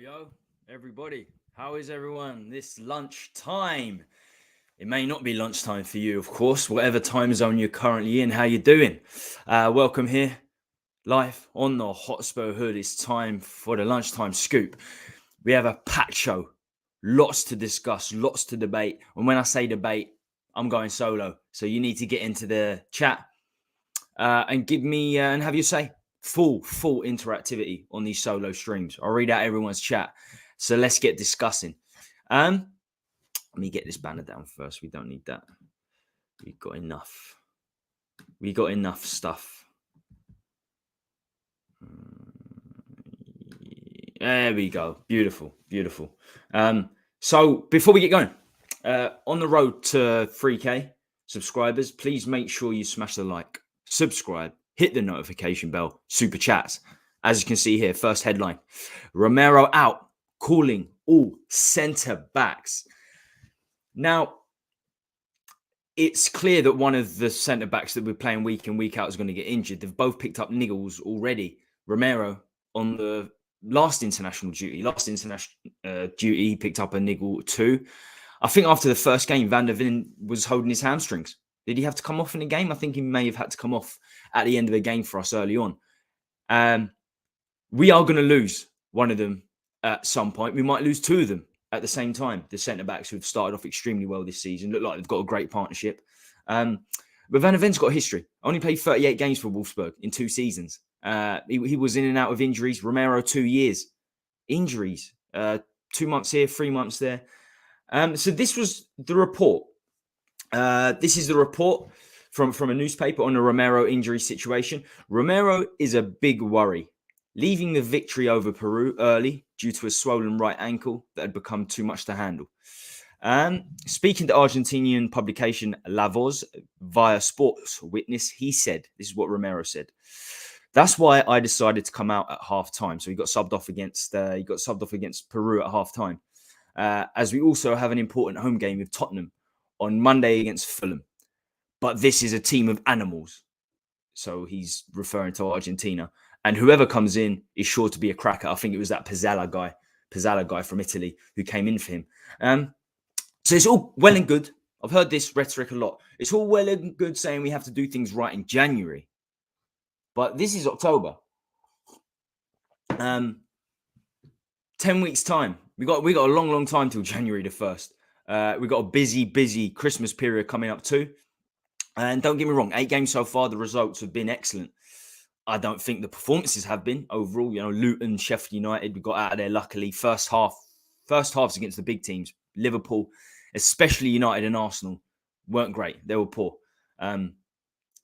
Yo, everybody. How is everyone this lunchtime? It may not be lunchtime for you, of course, whatever time zone you're currently in. How you doing? Welcome here, live on the Hotspur Hood. It's time for the lunchtime scoop. We have a packed show, lots to discuss, lots to debate. And when I say debate, I'm going solo. So you need to get into the chat and give me and have your say. Full interactivity on these solo streams. I'll read out everyone's chat. So let's get discussing. Let me get this banner down first. We don't need that. We've got enough. We got enough stuff. There we go. Beautiful. So before we get going, on the road to 3K subscribers, please make sure you smash the like, subscribe, hit the notification bell, super chats. As you can see here, first headline, Romero out, calling all centre backs. Now, it's clear that one of the centre backs that we're playing week in, week out is going to get injured. They've both picked up niggles already. Romero on the last international duty, he picked up a niggle too. I think after the first game, Van der Ven was holding his hamstrings. Did he have to come off in the game? I think he may have had to come off at the end of the game for us early on. We are going to lose one of them at some point. We might lose two of them at the same time. The centre-backs who've started off extremely well this season look like they've got a great partnership. But Van der Ven's got a history. Only played 38 games for Wolfsburg in 2 seasons. He was in and out of injuries. Romero, 2 years. Injuries. 2 months here, 3 months there. So this was the report. This is the report from a newspaper on the Romero injury situation. Romero is a big worry, leaving the victory over Peru early due to a swollen right ankle that had become too much to handle. Speaking to Argentinian publication La Voz via Sports Witness, he said, this is what Romero said. That's why I decided to come out at half time. So he got subbed off against Peru at half time. As we also have an important home game with Tottenham on Monday against Fulham. But this is a team of animals. So he's referring to Argentina. And whoever comes in is sure to be a cracker. I think it was that Pizzala guy from Italy who came in for him. So it's all well and good. I've heard this rhetoric a lot. It's all well and good saying we have to do things right in January. But this is October. 10 weeks' time. We got a long time till January the 1st. We got a busy Christmas period coming up too. And don't get me wrong, 8 games so far, the results have been excellent. I don't think the performances have been overall. Luton, Sheffield United, we got out of there luckily. First halves against the big teams. Liverpool, especially United and Arsenal, weren't great. They were poor.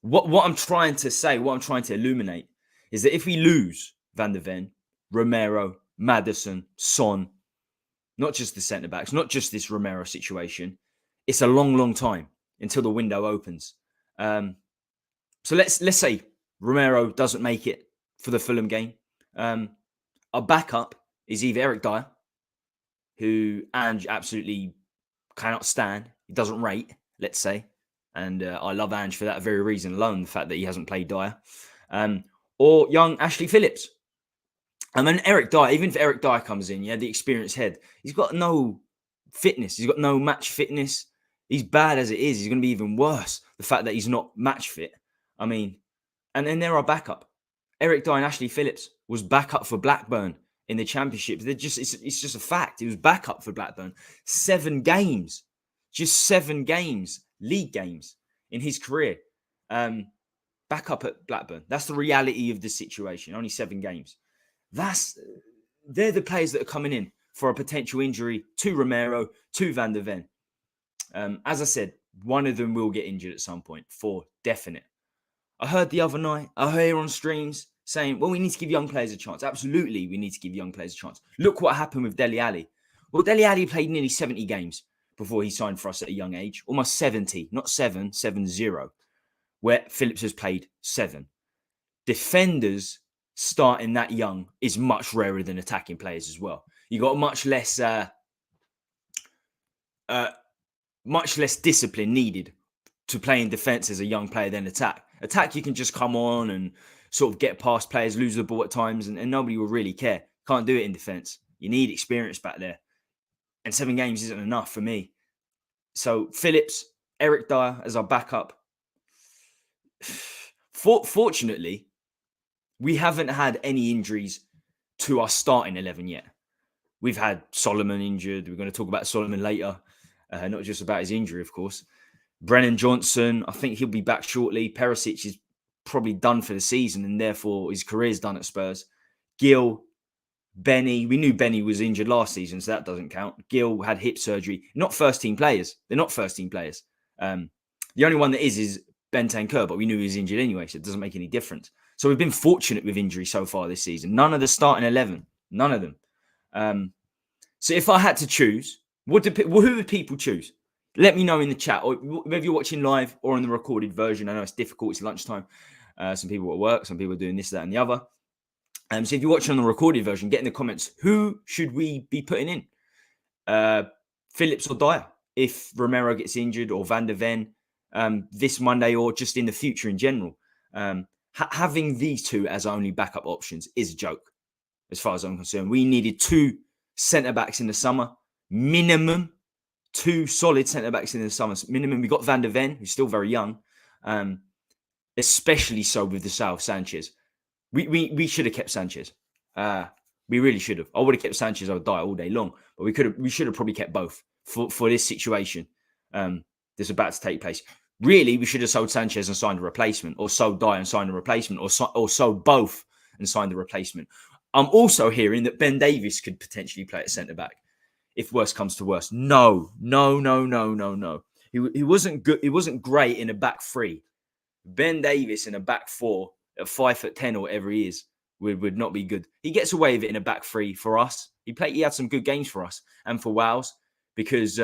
What I'm trying to say, what I'm trying to illuminate is that if we lose Van der Ven, Romero, Maddison, Son, not just the centre-backs, not just this Romero situation, it's a long time until the window opens. So let's say Romero doesn't make it for the Fulham game. Our backup is either Eric Dyer, who Ange absolutely cannot stand. He doesn't rate, let's say. And I love Ange for that very reason alone, the fact that he hasn't played Dyer. Or young Ashley Phillips. And then Eric Dyer, even if Eric Dyer comes in, the experienced head, he's got no fitness. He's got no match fitness. He's bad as it is. He's going to be even worse. The fact that he's not match fit. I mean, and then there are backup. Eric Dyer and Ashley Phillips was backup for Blackburn in the Championship. It's just a fact. He was backup for Blackburn. 7 games. Just 7 games. League games in his career. Backup at Blackburn. That's the reality of the situation. Only 7 games. They're the players that are coming in for a potential injury to Romero, to Van der Ven. As I said, one of them will get injured at some point, for definite. I heard the other night, I heard on streams saying, well, we need to give young players a chance. Absolutely, we need to give young players a chance. Look what happened with Dele Alli. Well, Dele Alli played nearly 70 games before he signed for us at a young age. Almost 70, not 70, where Phillips has played 7. Defenders starting that young is much rarer than attacking players as well. You got much less discipline needed to play in defence as a young player than attack. Attack, you can just come on and sort of get past players, lose the ball at times, and nobody will really care. Can't do it in defence. You need experience back there. And 7 games isn't enough for me. So Phillips, Eric Dyer as our backup. Fortunately, we haven't had any injuries to our starting 11 yet. We've had Solomon injured. We're going to talk about Solomon later, not just about his injury, of course. Brennan Johnson, I think he'll be back shortly. Perisic is probably done for the season, and therefore his career's done at Spurs. Gill, Benny, we knew Benny was injured last season, so that doesn't count. Gill had hip surgery. Not first-team players. They're not first-team players. The only one that is Bentancur, but we knew he was injured anyway, so it doesn't make any difference. So we've been fortunate with injury so far this season. None of the starting 11. None of them. So if I had to choose, who would people choose? Let me know in the chat, or whether you're watching live or on the recorded version. I know it's difficult. It's lunchtime. Some people are at work. Some people are doing this, that, and the other. So if you're watching on the recorded version, get in the comments, who should we be putting in? Phillips or Dyer? If Romero gets injured, or Van der Ven this Monday, or just in the future in general. Having these two as our only backup options is a joke, as far as I'm concerned. We needed 2 centre-backs in the summer, minimum. 2 solid centre-backs in the summer, minimum. We got Van der Ven, who's still very young, especially so with the South Sanchez. We should have kept Sanchez. We really should have. I would have kept Sanchez over Dyer all day long, but we should have probably kept both for this situation that's about to take place. Really, we should have sold Sanchez and signed a replacement, or sold Dyer and signed a replacement, or sold both and signed a replacement. I'm also hearing that Ben Davies could potentially play at centre-back if worse comes to worse. No. He wasn't good. He wasn't great in a back 3. Ben Davies in a back 4 at 5'10" or whatever he is would not be good. He gets away with it in a back 3 for us. He had some good games for us and for Wales, because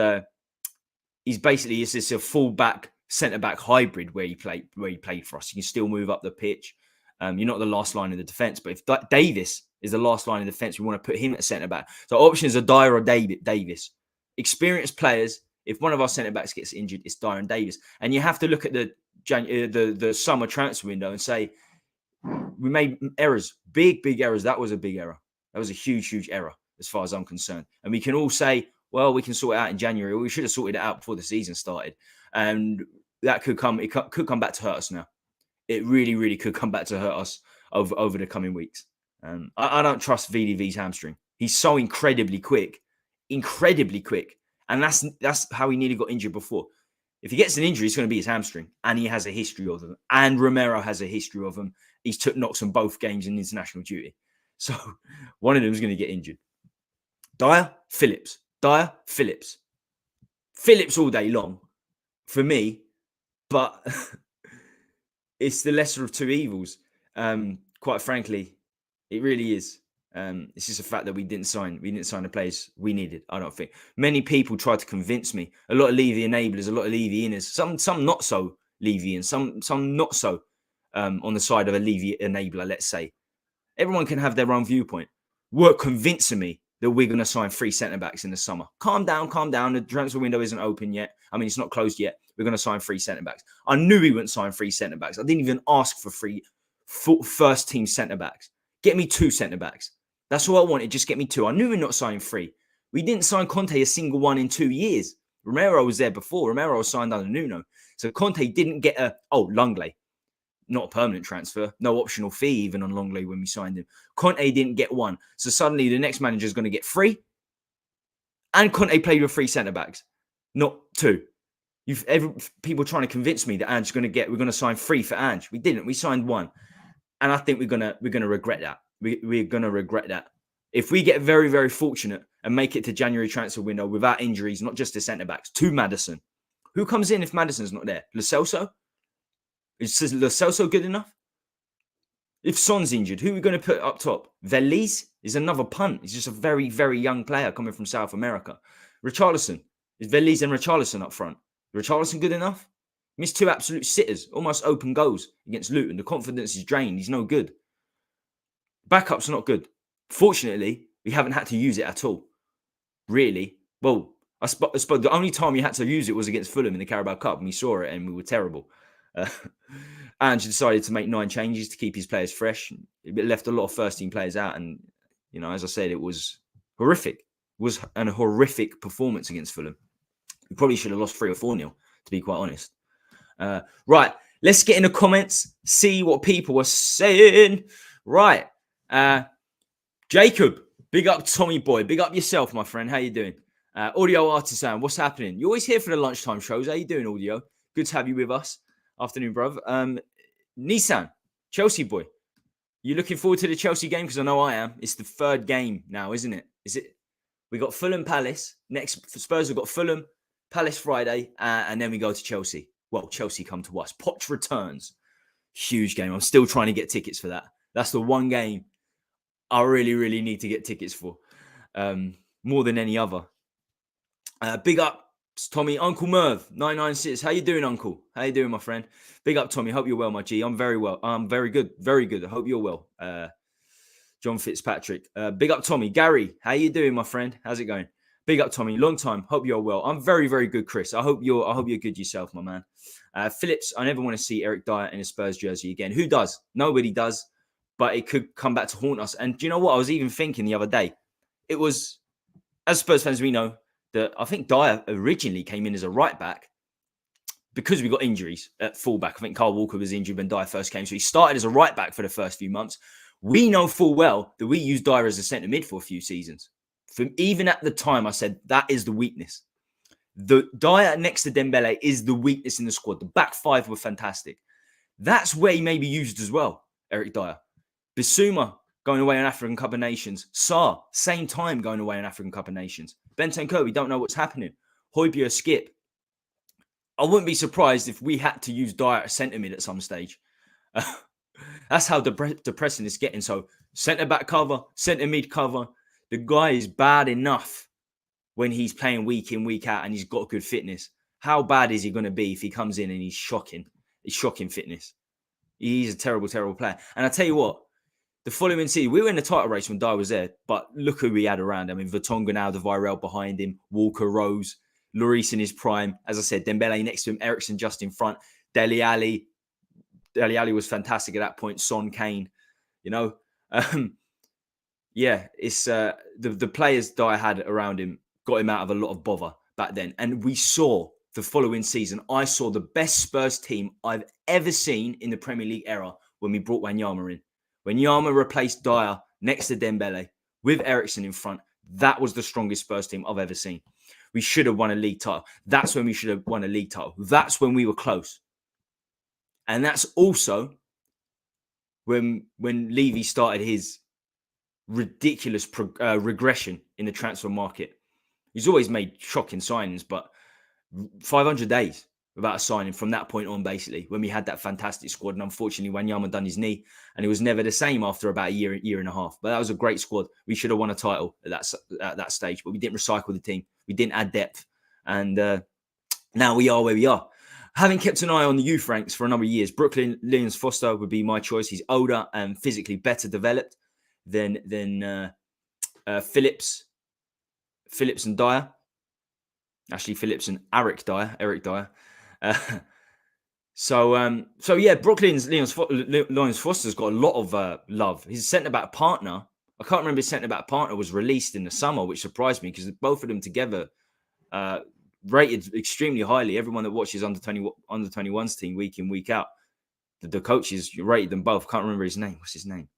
he's basically it's a full back centre back hybrid where he played for us. You can still move up the pitch. You're not the last line of the defence, but if Davis is the last line of defence, we want to put him at centre back. So options are Dyer or Davis. Experienced players. If one of our centre backs gets injured, it's Dyer and Davis. And you have to look at the summer transfer window and say, we made errors, big errors. That was a big error. That was a huge error as far as I'm concerned. And we can all say, well, we can sort it out in January, or we should have sorted it out before the season started. And that could come back to hurt us now. It really could come back to hurt us over the coming weeks. I don't trust VDV's hamstring. He's so incredibly quick. And that's how he nearly got injured before. If he gets an injury, it's going to be his hamstring. And he has a history of them. And Romero has a history of them. He's took knocks on both games in international duty. So one of them is going to get injured. Dyer, Phillips. Phillips all day long for me. But it's the lesser of two evils. Quite frankly, it really is. It's just a fact that we didn't sign the players we needed. I don't think many people tried to convince me. A lot of Levy enablers, a lot of Levy inners, some not so Levy, and some not so on the side of a Levy enabler. Let's say everyone can have their own viewpoint. Were convincing me that we're going to sign 3 centre backs in the summer. Calm down. The transfer window isn't open yet. I mean, it's not closed yet. We're going to sign 3 centre backs. I knew we wouldn't sign 3 centre backs. I didn't even ask for 3 first team centre backs. Get me 2 centre backs. That's all I wanted. Just get me 2. I knew we're not signing 3. We didn't sign Conte a single one in 2 years. Romero was there before. Romero was signed under Nuno. So Conte didn't get Longley. Not a permanent transfer. No optional fee even on Longley when we signed him. Conte didn't get 1. So suddenly the next manager is going to get 3. And Conte played with 3 centre backs, not 2. People trying to convince me that we're going to sign 3 for Ange. We didn't. We signed 1. And I think we're going to regret that. We're going to regret that. If we get very, very fortunate and make it to January transfer window without injuries, not just the centre backs, to Maddison. Who comes in if Maddison's not there? Lo Celso? Is Lo Celso good enough? If Son's injured, who are we going to put up top? Veliz is another punt. He's just a very, very young player coming from South America. Richarlison. Is Veliz and Richarlison up front? Richarlison good enough? Missed 2 absolute sitters, almost open goals against Luton. The confidence is drained. He's no good. Backups are not good. Fortunately, we haven't had to use it at all. Really. Well, I suppose the only time we had to use it was against Fulham in the Carabao Cup, and we saw it and we were terrible. Ange decided to make 9 changes to keep his players fresh. It left a lot of first-team players out, and as I said, it was Horrific. Was a horrific performance against Fulham. We probably should have lost 3 or 4-0, to be quite honest. Right, let's get in the comments, see what people are saying. Right, Jacob, big up Tommy boy, big up yourself, my friend. How you doing? Audio Artisan, what's happening? You're always here for the lunchtime shows. How you doing, Audio? Good to have you with us. Afternoon, bruv. Nissan, Chelsea boy, you looking forward to the Chelsea game? Because I know I am. It's the 3rd game now, isn't it? Is it? We got Fulham Palace next. For Spurs, we've got Fulham Palace Friday, and then we go to Chelsea. Well, Chelsea come to us. Poch returns. Huge game. I'm still trying to get tickets for that. That's the one game I really, really need to get tickets for. More than any other. Big up, Tommy. Uncle Merv, 996. How you doing, Uncle? How you doing, my friend? Big up, Tommy. Hope you're well, my G. I'm very well. I'm very good. Very good. I hope you're well. John Fitzpatrick. Big up, Tommy. Gary, how you doing, my friend? How's it going? Big up, Tommy. Long time. Hope you're well. I'm very, very good, Chris. I hope you're good yourself, my man. Phillips, I never want to see Eric Dyer in a Spurs jersey again. Who does? Nobody does. But it could come back to haunt us. And do you know what? I was even thinking the other day. It was, as Spurs fans, we know that I think Dyer originally came in as a right back because we got injuries at fullback. I think Carl Walker was injured when Dyer first came. So he started as a right back for the first few months. We know full well that we used Dyer as a centre mid for a few seasons. Even at the time, I said that is the weakness. The Dyer next to Dembele is the weakness in the squad. The back 5 were fantastic. That's where he may be used as well, Eric Dyer. Bissouma going away on African Cup of Nations. Sarr, same time going away on African Cup of Nations. Bentancur, we don't know what's happening. Højbjerg, skip. I wouldn't be surprised if we had to use Dyer as centre mid at some stage. That's how depressing it's getting. So centre back cover, centre mid cover. The guy is bad enough when he's playing week in, week out, and he's got good fitness. How bad is he going to be if he comes in and he's shocking? He's shocking fitness. He's a terrible, terrible player. And I tell you what, the following season, we were in the title race when Dyer was there, but look who we had around. I mean, Vertonghen now, the Virel behind him, Walker, Rose, Lloris in his prime. As I said, Dembele next to him, Eriksen just in front, Dele Alli. Dele Alli was fantastic at that point. Son, Kane, you know. Yeah, it's the players Dyer had around him got him out of a lot of bother back then. And we saw the following season, I saw the best Spurs team I've ever seen in the Premier League era when we brought Wanyama in. When Yama replaced Dyer next to Dembele with Eriksen in front, that was the strongest Spurs team I've ever seen. We should have won a league title. That's when we should have won a league title. That's when we were close. And that's also when Levy started his ridiculous regression in the transfer market. He's always made shocking signings, but 500 days without a signing from that point on, basically, when we had that fantastic squad. And unfortunately, Wanyama done his knee, and it was never the same after about a year and a half. But that was a great squad. We should have won a title at that stage, but we didn't recycle the team. We didn't add depth. And now we are where we are. Having kept an eye on the youth ranks for a number of years, Brooklyn Lyons Foster would be my choice. He's older and physically better developed than Phillips and Dyer. Actually, Phillips and Eric Dyer. So yeah, Brooklyn's Lyons Foster's got a lot of love. His centre-back partner, I can't remember his centre-back partner, was released in the summer, which surprised me because both of them together rated extremely highly. Everyone that watches under 21's team week in, week out, the coaches rated them both. Can't remember his name. What's his name?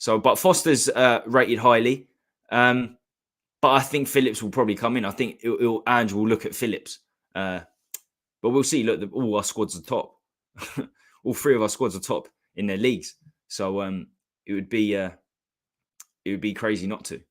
But Foster's rated highly. But I think Phillips will probably come in. I think Ange will look at Phillips. But we'll see. Look, all our squads are top. All 3 of our squads are top in their leagues. So it would be crazy not to.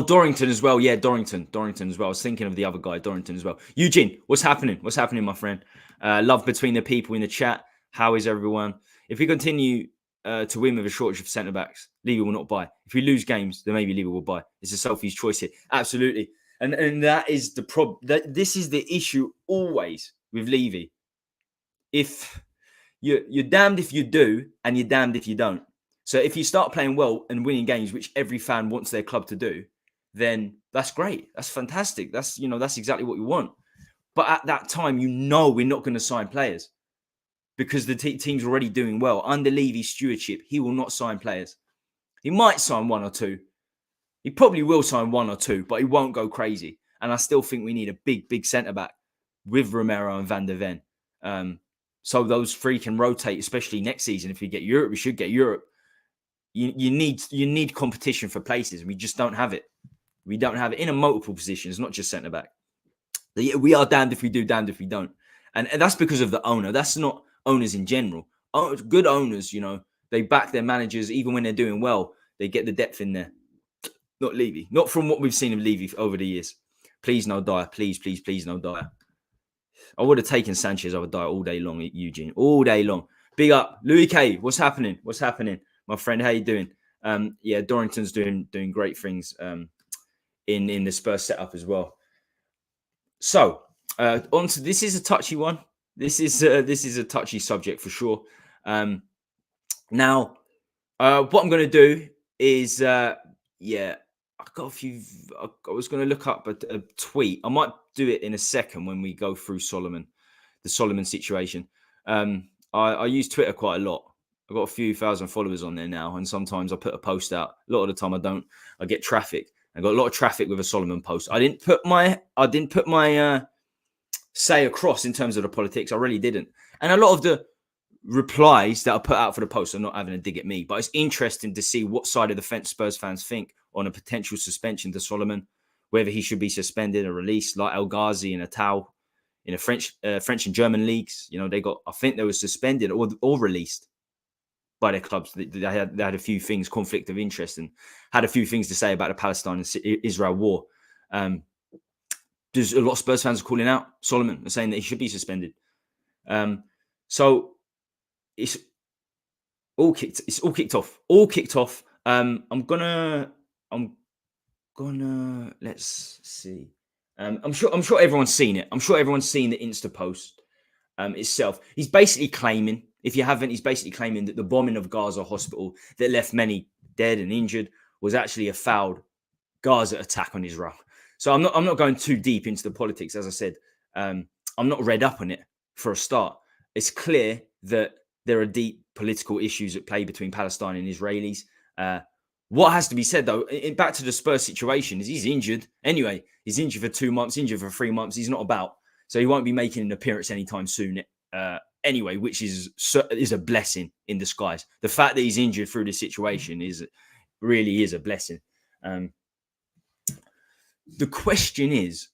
Dorrington as well. Yeah, Dorrington as well. I was thinking of the other guy, Dorrington as well. Eugene, what's happening? What's happening, my friend? Love between the people in the chat. How is everyone? If we continue to win with a shortage of centre-backs, Levy will not buy. If we lose games, then maybe Levy will buy. It's a selfish choice here. Absolutely. And that is the problem. This is the issue always with Levy. If you're damned if you do, and you're damned if you don't. So if you start playing well and winning games, which every fan wants their club to do, then that's great. That's fantastic. That's exactly what we want. But at that time, we're not going to sign players because the team's already doing well. Under Levy's stewardship, he will not sign players. He might sign one or two. He probably will sign one or two, but he won't go crazy. And I still think we need a big centre back with Romero and Van der Ven. So those three can rotate, especially next season. If we get Europe, we should get Europe. You need competition for places. We just don't have it. We don't have it in a multiple positions, not just centre back. We are damned if we do, damned if we don't. And that's because of the owner. That's not owners in general. Good owners, they back their managers even when they're doing well. They get the depth in there. Not Levy. Not from what we've seen of Levy over the years. Please, no Dyer. Please, no Dyer. I would have taken Sanchez over Dyer all day long, Eugene. All day long. Big up. Louis K. What's happening? My friend, how you doing? Dorrington's doing great things in the Spurs setup as well. So, on to this is a touchy one. This is a touchy subject for sure. Now, what I'm going to do is, I got a few. I was going to look up a tweet. I might do it in a second when we go through the Solomon situation. I use Twitter quite a lot. I've got a few thousand followers on there now, and sometimes I put a post out. A lot of the time I don't. I get traffic. I got a lot of traffic with a Solomon post. I didn't put my say across in terms of the politics. I really didn't. And a lot of the replies that I put out for the post are not having a dig at me, but it's interesting to see what side of the fence Spurs fans think on a potential suspension to Solomon, whether he should be suspended or released like El Ghazi and Atal in the French and German leagues. I think they were suspended or released by their clubs. They had a few things, conflict of interest, and had a few things to say about the Palestine-Israel war. There's a lot of Spurs fans are calling out Solomon and saying that he should be suspended. So it's all kicked off. I'm gonna let's see. I'm sure everyone's seen it. I'm sure everyone's seen the Insta post itself. He's basically claiming, if you haven't, that the bombing of Gaza hospital that left many dead and injured was actually a fouled Gaza attack on Israel. So I'm not going too deep into the politics. As I said, I'm not read up on it for a start. It's clear that there are deep political issues at play between Palestine and Israelis. What has to be said, though, back to the Spurs situation, is he's injured. Anyway, he's injured for 2 months, injured for 3 months. He's not about. So he won't be making an appearance anytime soon. Anyway, which is a blessing in disguise. The fact that he's injured through this situation really is a blessing. The question is,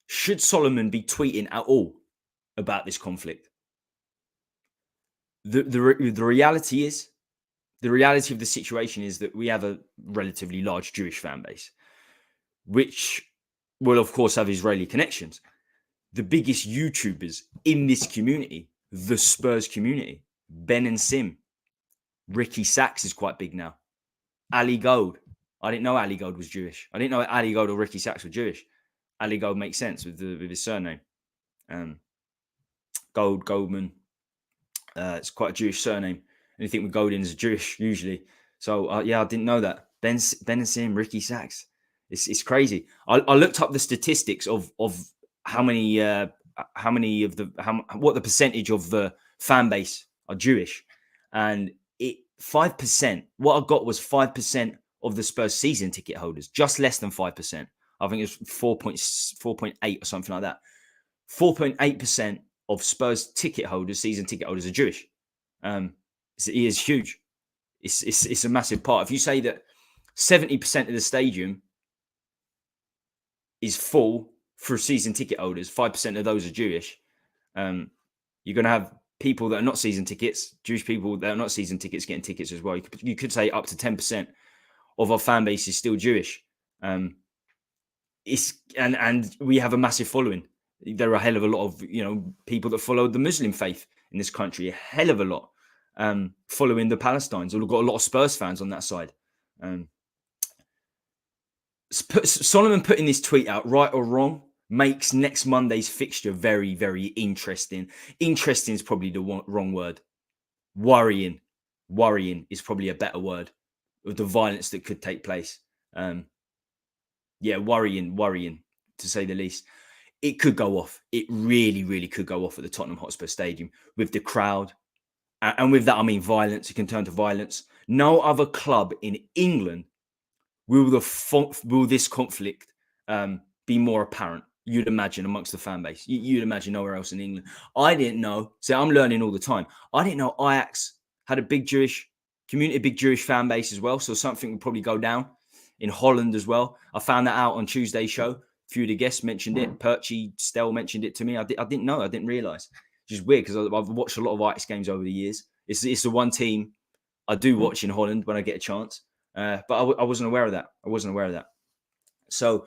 should Solomon be tweeting at all about this conflict? The reality of the situation is that we have a relatively large Jewish fan base, which will, of course, have Israeli connections. The biggest YouTubers in this community, the Spurs community, Ben and Sim, Ricky Sachs is quite big now. Ali Gold. I didn't know Ali Gold was Jewish. I didn't know Ali Gold or Ricky Sachs were Jewish. Ali Gold makes sense with his surname. Goldman. It's quite a Jewish surname. Anything with Goldin is Jewish usually. So I didn't know that. Ben and Sim, Ricky Sachs. It's crazy. I looked up the statistics of what the percentage of the fan base are Jewish, and 5%. What I got was 5% of the Spurs season ticket holders, just less than 5%. I think it's 4.8 or something like that. 4.8% of Spurs season ticket holders are Jewish. It is huge. It's a massive part. If you say that 70% of the stadium is full for season ticket holders, 5% of those are Jewish. You're going to have people that are not season tickets, Jewish people that are not season tickets getting tickets as well. You could say up to 10% of our fan base is still Jewish. And we have a massive following. There are a hell of a lot of people that follow the Muslim faith in this country. A hell of a lot following the Palestinians. We've got a lot of Spurs fans on that side. Solomon putting this tweet out, right or wrong, makes next Monday's fixture very, very interesting. Interesting is probably the wrong word. Worrying is probably a better word of the violence that could take place. Worrying to say the least. It could go off. It really, really could go off at the Tottenham Hotspur Stadium with the crowd And with that, I mean violence. It can turn to violence. No other club in England will this conflict be more apparent, you'd imagine, amongst the fan base. You'd imagine nowhere else in England. I didn't know. So I'm learning all the time. I didn't know Ajax had a big Jewish community, a big Jewish fan base as well. So something would probably go down in Holland as well. I found that out on Tuesday's show. A few of the guests mentioned it. Perchy, Stell mentioned it to me. I didn't know. I didn't realise. Which is weird because I've watched a lot of Ajax games over the years. It's the one team I do watch in Holland when I get a chance. But I wasn't aware of that. I wasn't aware of that. So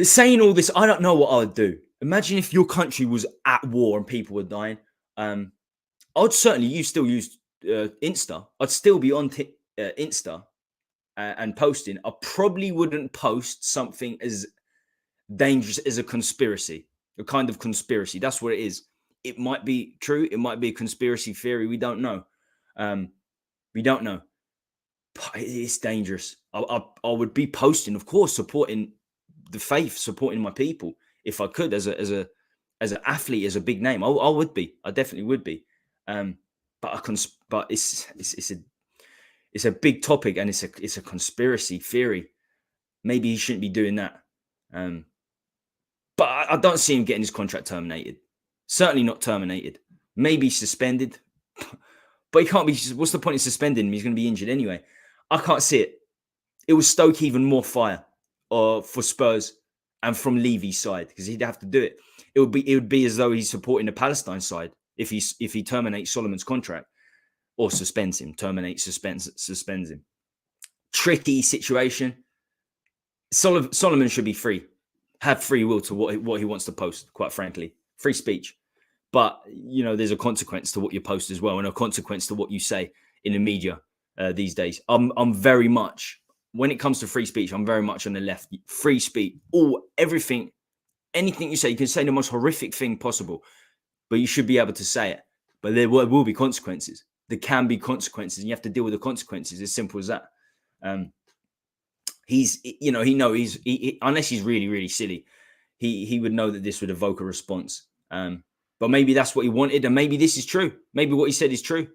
saying all this, I don't know what I would do. Imagine if your country was at war and people were dying. I'd certainly still use Insta. I'd still be on Insta and posting. I probably wouldn't post something as dangerous as a conspiracy, a kind of conspiracy. That's what it is. It might be true. It might be a conspiracy theory. We don't know. We don't know. But it's dangerous. I would be posting, of course, supporting the faith, supporting my people, if I could, as an athlete, as a big name. I would be. I definitely would be. But it's a big topic, and it's a conspiracy theory. Maybe he shouldn't be doing that. But I don't see him getting his contract terminated. Certainly not terminated. Maybe suspended. But he can't be. What's the point of suspending him? He's going to be injured anyway. I can't see it. It will stoke even more fire for Spurs and from Levy's side, because he'd have to do it. It would be as though he's supporting the Palestine side if he terminates Solomon's contract or suspends him. Suspends him. Tricky situation. Solomon should be free, have free will to what he wants to post. Quite frankly, free speech. But there's a consequence to what you post as well, and a consequence to what you say in the media these days. I'm very much, when it comes to free speech, I'm very much on the left. Free speech, everything, anything you say, you can say the most horrific thing possible, but you should be able to say it. But there will be consequences. There can be consequences, and you have to deal with the consequences. As simple as that. Unless he's really, really silly, he would know that this would evoke a response. But maybe that's what he wanted, and maybe this is true. Maybe what he said is true.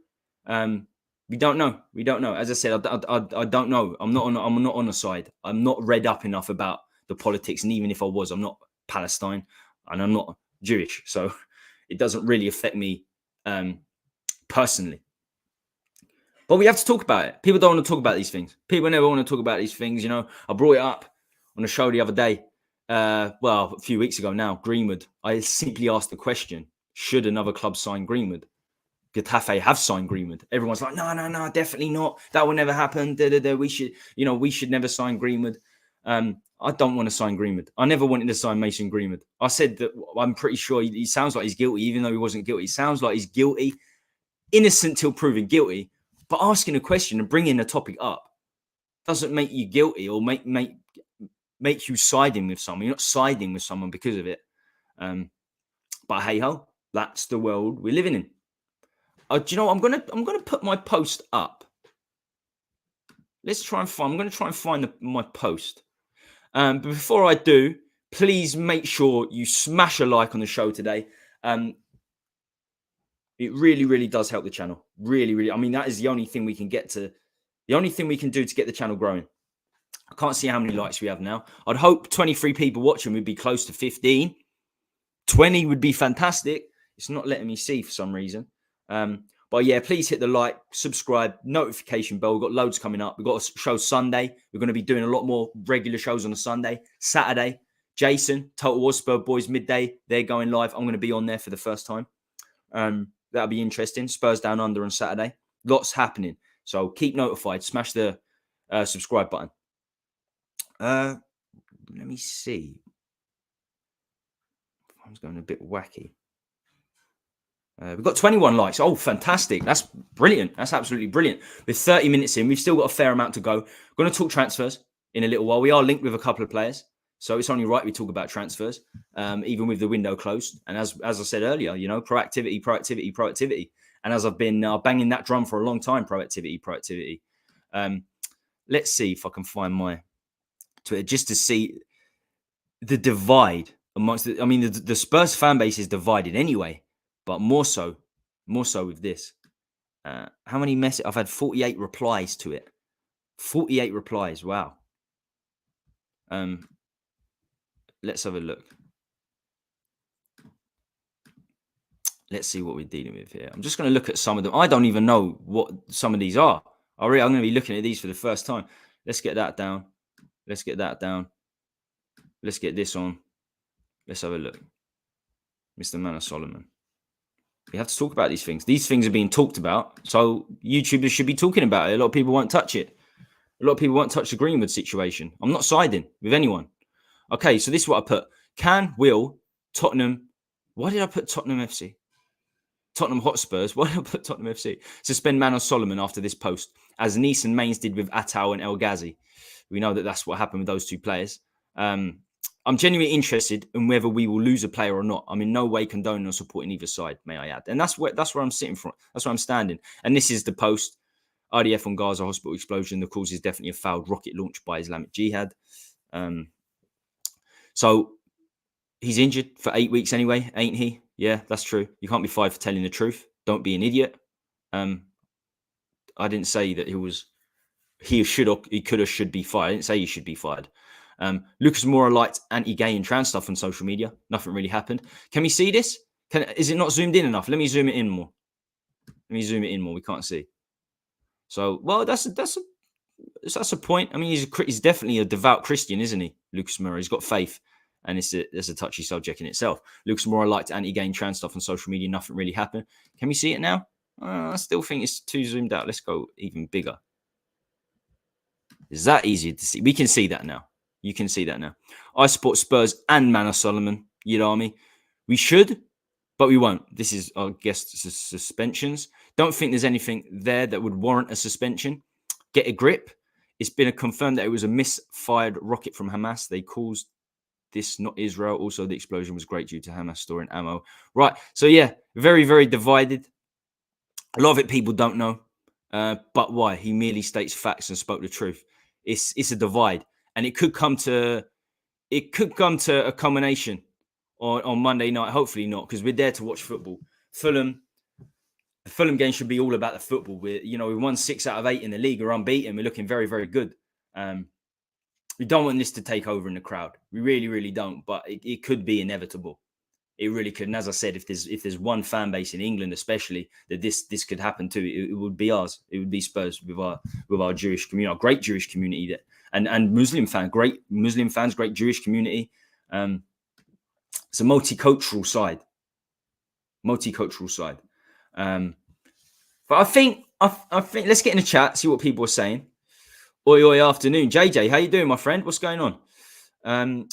We don't know. As I said, I don't know. I'm not on a side. I'm not read up enough about the politics, and even if I was, I'm not Palestine, and I'm not Jewish, so it doesn't really affect me personally. But we have to talk about it. People don't want to talk about these things. People never want to talk about these things. I brought it up on a show the other day. A few weeks ago now, Greenwood. I simply asked the question, should another club sign Greenwood? Getafe have signed Greenwood. Everyone's like, no, definitely not. That will never happen. We should never sign Greenwood. I don't want to sign Greenwood. I never wanted to sign Mason Greenwood. I said that I'm pretty sure he sounds like he's guilty, even though he wasn't guilty. He sounds like he's guilty, innocent till proven guilty. But asking a question and bringing a topic up doesn't make you guilty or make you siding with someone. You're not siding with someone because of it. But hey ho, that's the world we're living in. Do you know what? I'm gonna put my post up. I'm gonna try and find my post. But before I do, please make sure you smash a like on the show today. It really, really does help the channel. Really, really. I mean, that is the only thing we can do to get the channel growing. I can't see how many likes we have now. I'd hope 23 people watching would be close to 15. 20 would be fantastic. It's not letting me see for some reason. But yeah, please hit the like, subscribe, notification bell. We've got loads coming up. We've got a show Sunday. We're going to be doing a lot more regular shows on a Sunday. Saturday, Jason, Total Hotspur Boys midday. They're going live. I'm going to be on there for the first time. That'll be interesting. Spurs Down Under on Saturday. Lots happening. So keep notified. Smash the subscribe button. Let me see. I'm going a bit wacky. We've got 21 likes. Oh, fantastic. That's brilliant. That's absolutely brilliant. With 30 minutes in, we've still got a fair amount to go. We're going to talk transfers in a little while. We are linked with a couple of players, so it's only right we talk about transfers, even with the window closed. And as I said earlier, proactivity. And as I've been banging that drum for a long time, proactivity. Let's see if I can find my Twitter just to see the divide amongst the Spurs fan base is divided anyway, but more so with this. How many messages? I've had 48 replies to it. 48 replies. Wow. Let's have a look. Let's see what we're dealing with here. I'm just going to look at some of them. I don't even know what some of these are. I'm going to be looking at these for the first time. Let's get that down. Let's get that down. Let's get this on. Let's have a look. Mr. Manor Solomon. We have to talk about these things. These things are being talked about. So YouTubers should be talking about it. A lot of people won't touch it. A lot of people won't touch the Greenwood situation. I'm not siding with anyone. Okay, so this is what I put. Will, Tottenham. Why did I put Tottenham FC? Tottenham Hotspurs. Why did I put Tottenham FC? Suspend Manor Solomon after this post, as Nice and Mainz did with Attal and El Ghazi. We know that that's what happened with those two players. I'm genuinely interested in whether we will lose a player or not. I'm in no way condoning or supporting either side, may I add. And that's where I'm sitting from. That's where I'm standing. And this is the post. RDF on Gaza hospital explosion. The cause is definitely a failed rocket launch by Islamic Jihad. So he's injured for 8 weeks anyway, ain't he? Yeah, that's true. You can't be fired for telling the truth. Don't be an idiot. I didn't say that he should be fired. I didn't say he should be fired. Lucas Moura liked anti-gay and trans stuff on social media. Nothing really happened. Can we see this? Is it not zoomed in enough? Let me zoom it in more. We can't see. So, well, that's a point. I mean, he's definitely a devout Christian, isn't he? Lucas Moura. He's got faith, and it's a touchy subject in itself. Lucas Moura liked anti-gay and trans stuff on social media. Nothing really happened. Can we see it now? I still think it's too zoomed out. Let's go even bigger. Is that easier to see? We can see that now. You can see that now. I support Spurs and Manor Solomon. You know what I mean? We should, but we won't. This is, I guess, suspensions. Don't think there's anything there that would warrant a suspension. Get a grip. It's been confirmed that it was a misfired rocket from Hamas. They caused this, not Israel. Also, the explosion was great due to Hamas storing ammo. Right. So, yeah, very, very divided. A lot of it people don't know. But why? He merely states facts and spoke the truth. It's a divide. And it could come to a culmination on Monday night. Hopefully not, because we're there to watch football. The Fulham game should be all about the football. We won 6 out of 8 in the league. We're unbeaten. We're looking very, very good. We don't want this to take over in the crowd. We really, really don't. But it could be inevitable. It really could. And as I said, if there's one fan base in England, especially, that this could happen to, it would be ours. It would be Spurs with our Jewish community, our great Jewish community that. And Muslim fans, great Muslim fans, great Jewish community. It's a multicultural side. But I think let's get in the chat, see what people are saying. Oi afternoon, JJ, how you doing, my friend? What's going on?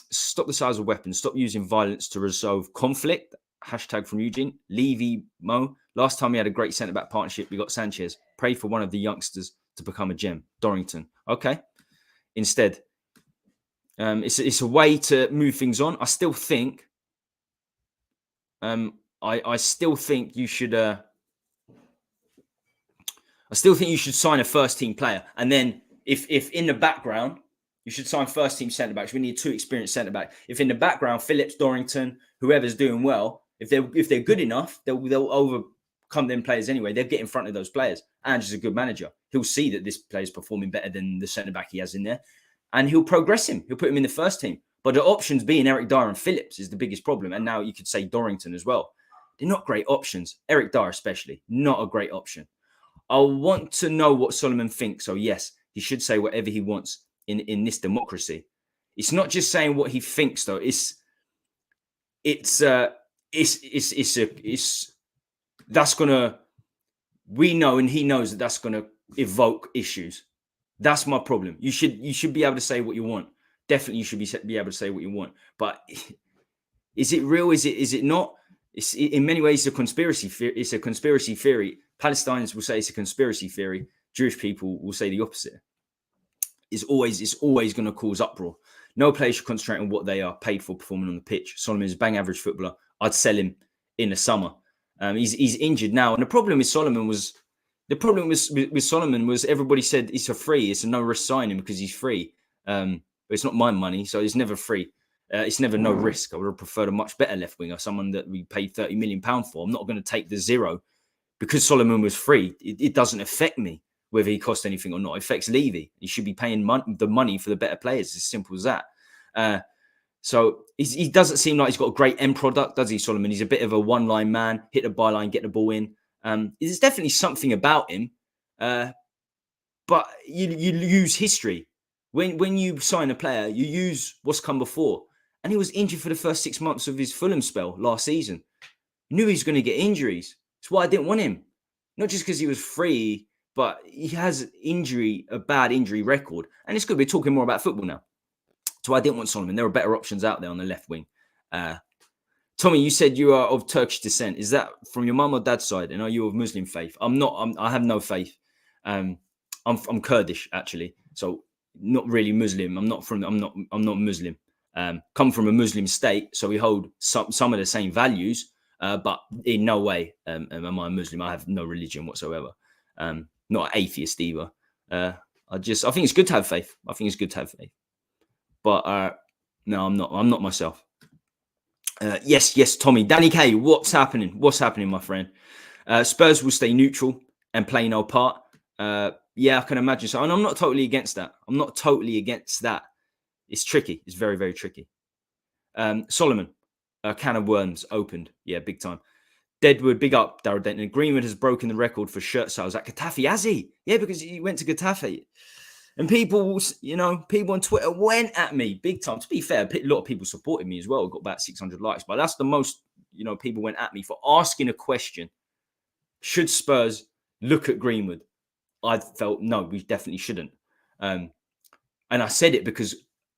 Stop the sales of weapons. Stop using violence to resolve conflict. Hashtag from Eugene. Levy Mo. Last time we had a great centre back partnership, we got Sanchez. Pray for one of the youngsters to become a gem. Dorrington. Okay. Instead, it's a way to move things on. I still think, I still think you should. I still think you should sign a first team player, and then if in the background you should sign first team centre backs. We need 2 experienced centre backs. If in the background Phillips, Dorrington, whoever's doing well, if they're good enough, they'll overcome them players anyway. They'll get in front of those players. Ange is a good manager. He'll see that this player's performing better than the centre back he has in there. And he'll progress him. He'll put him in the first team. But the options being Eric Dyer and Phillips is the biggest problem. And now you could say Dorrington as well. They're not great options. Eric Dyer especially, not a great option. I want to know what Solomon thinks. So yes, he should say whatever he wants in this democracy. It's not just saying what he thinks though. We know, and he knows that's gonna evoke issues. That's my problem. You should be able to say what you want. Definitely, you should be able to say what you want. But is it real? Is it not? It's in many ways a conspiracy theory. It's a conspiracy theory. Palestinians will say it's a conspiracy theory. Jewish people will say the opposite. It's always going to cause uproar. No player should concentrate on what they are paid for performing on the pitch. Solomon is a bang average footballer. I'd sell him in the summer. He's injured now, and the problem with Solomon was everybody said it's a free. It's a no risk signing because he's free. But it's not my money, so it's never free. It's never no risk. I would have preferred a much better left winger, someone that we paid £30 million for. I'm not going to take the 0 because Solomon was free, it doesn't affect me whether he cost anything or not. It affects Levy. He should be paying the money for the better players. It's as simple as that. So he doesn't seem like he's got a great end product, does he, Solomon? He's a bit of a one-line man, hit the byline, get the ball in. There's definitely something about him, but you use history. When you sign a player, you use what's come before. And he was injured for the first 6 months of his Fulham spell last season. Knew he was going to get injuries. That's why I didn't want him. Not just because he was free, but he has a bad injury record. And it's good. We're talking more about football now. So I didn't want Solomon. There are better options out there on the left wing. Tommy, you said you are of Turkish descent. Is that from your mum or dad's side? And are you of Muslim faith? I'm not. I have no faith. I'm Kurdish actually, so not really Muslim. I'm not Muslim. Come from a Muslim state, so we hold some of the same values, but in no way am I Muslim. I have no religion whatsoever. Not an atheist either. I think it's good to have faith. But no, I'm not. I'm not myself. Yes, Tommy. Danny K, what's happening? What's happening, my friend? Spurs will stay neutral and play no part. Yeah, I can imagine so. And I'm not totally against that. It's tricky. It's very, very tricky. Solomon, a can of worms opened. Yeah, big time. Deadwood, big up, Darryl Denton. Greenwood has broken the record for shirt sales at Getafe. Has he? Yeah, because he went to Getafe. And people on Twitter went at me big time. To be fair, a lot of people supported me as well. Got about 600 likes. But that's the most, people went at me for asking a question. Should Spurs look at Greenwood? I felt, no, we definitely shouldn't. And I said it because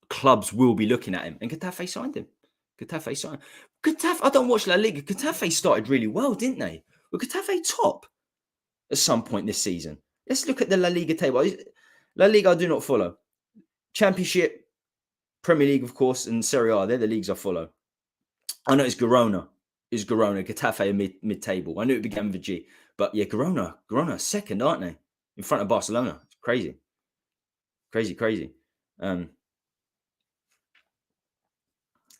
clubs will be looking at him. And Getafe signed him. Getafe, I don't watch La Liga. Getafe started really well, didn't they? Were Getafe top at some point this season? Let's look at the La Liga table. La Liga I do not follow. Championship, Premier League, of course, and Serie A. They're the leagues I follow. I know it's Girona. Getafe are mid-table. I knew it began with a G. But yeah, Girona second, aren't they? In front of Barcelona. It's crazy. Crazy.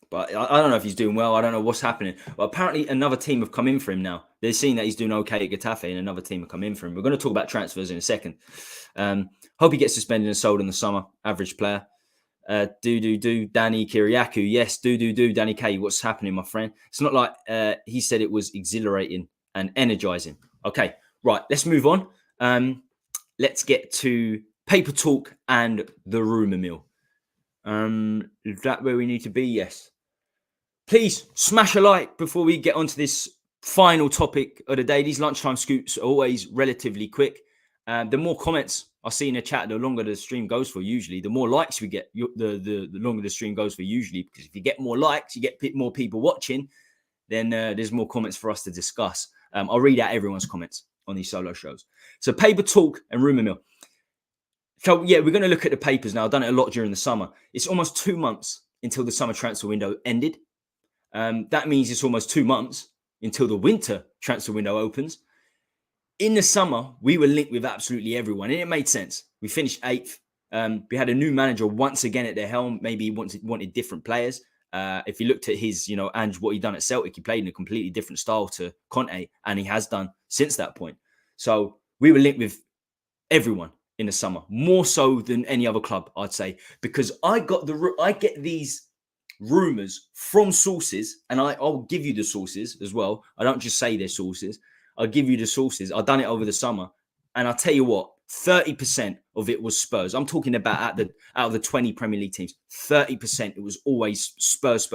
But I don't know if he's doing well. I don't know what's happening. But apparently another team have come in for him now. They're seeing that he's doing okay at Getafe and another team have come in for him. We're going to talk about transfers in a second. Hope he gets suspended and sold in the summer. Average player. Danny Kiriakou. Yes, Danny K. What's happening, my friend? It's not like he said it was exhilarating and energizing. Okay, right. Let's move on. Let's get to paper talk and the rumour mill. Is that where we need to be? Yes. Please smash a like before we get onto this final topic of the day. These lunchtime scoops are always relatively quick. The more comments I see in the chat, the longer the stream goes for usually. The more likes we get, the longer the stream goes for usually. Because if you get more likes, you get more people watching, then there's more comments for us to discuss. I'll read out everyone's comments on these solo shows. So paper talk and rumour mill. So yeah, we're going to look at the papers now. I've done it a lot during the summer. It's almost 2 months until the summer transfer window ended. That means it's almost 2 months until the winter transfer window opens. In the summer, we were linked with absolutely everyone, and it made sense. We finished 8th. We had a new manager once again at the helm. Maybe he wanted different players. If you looked at his, and what he'd done at Celtic, he played in a completely different style to Conte, and he has done since that point. So we were linked with everyone in the summer, more so than any other club, I'd say, because I get these rumors from sources, and I'll give you the sources as well. I don't just say they're sources. I'll give you the sources. I've done it over the summer, and I'll tell you what, 30% of it was Spurs. I'm talking about out of the 20 Premier League teams, 30% it was always Spurs.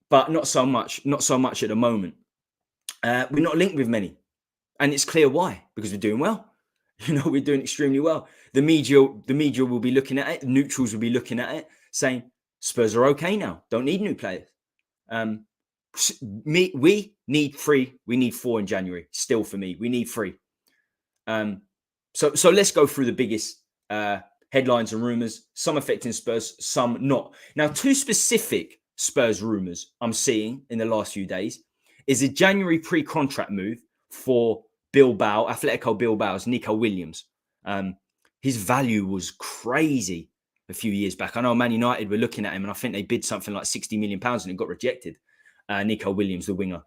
But not so much at the moment. We're not linked with many. And it's clear why, because we're doing well. We're doing extremely well. The media will be looking at it. The neutrals will be looking at it, saying Spurs are okay now. Don't need new players. We need 3. We need 4 in January. Still for me, we need 3. So let's go through the biggest headlines and rumours. Some affecting Spurs, some not. Now, 2 specific Spurs rumours I'm seeing in the last few days is a January pre-contract move for Atletico Bilbao's Nico Williams. His value was crazy a few years back. I know Man United were looking at him, and I think they bid something like £60 million and it got rejected. Nico Williams, the winger.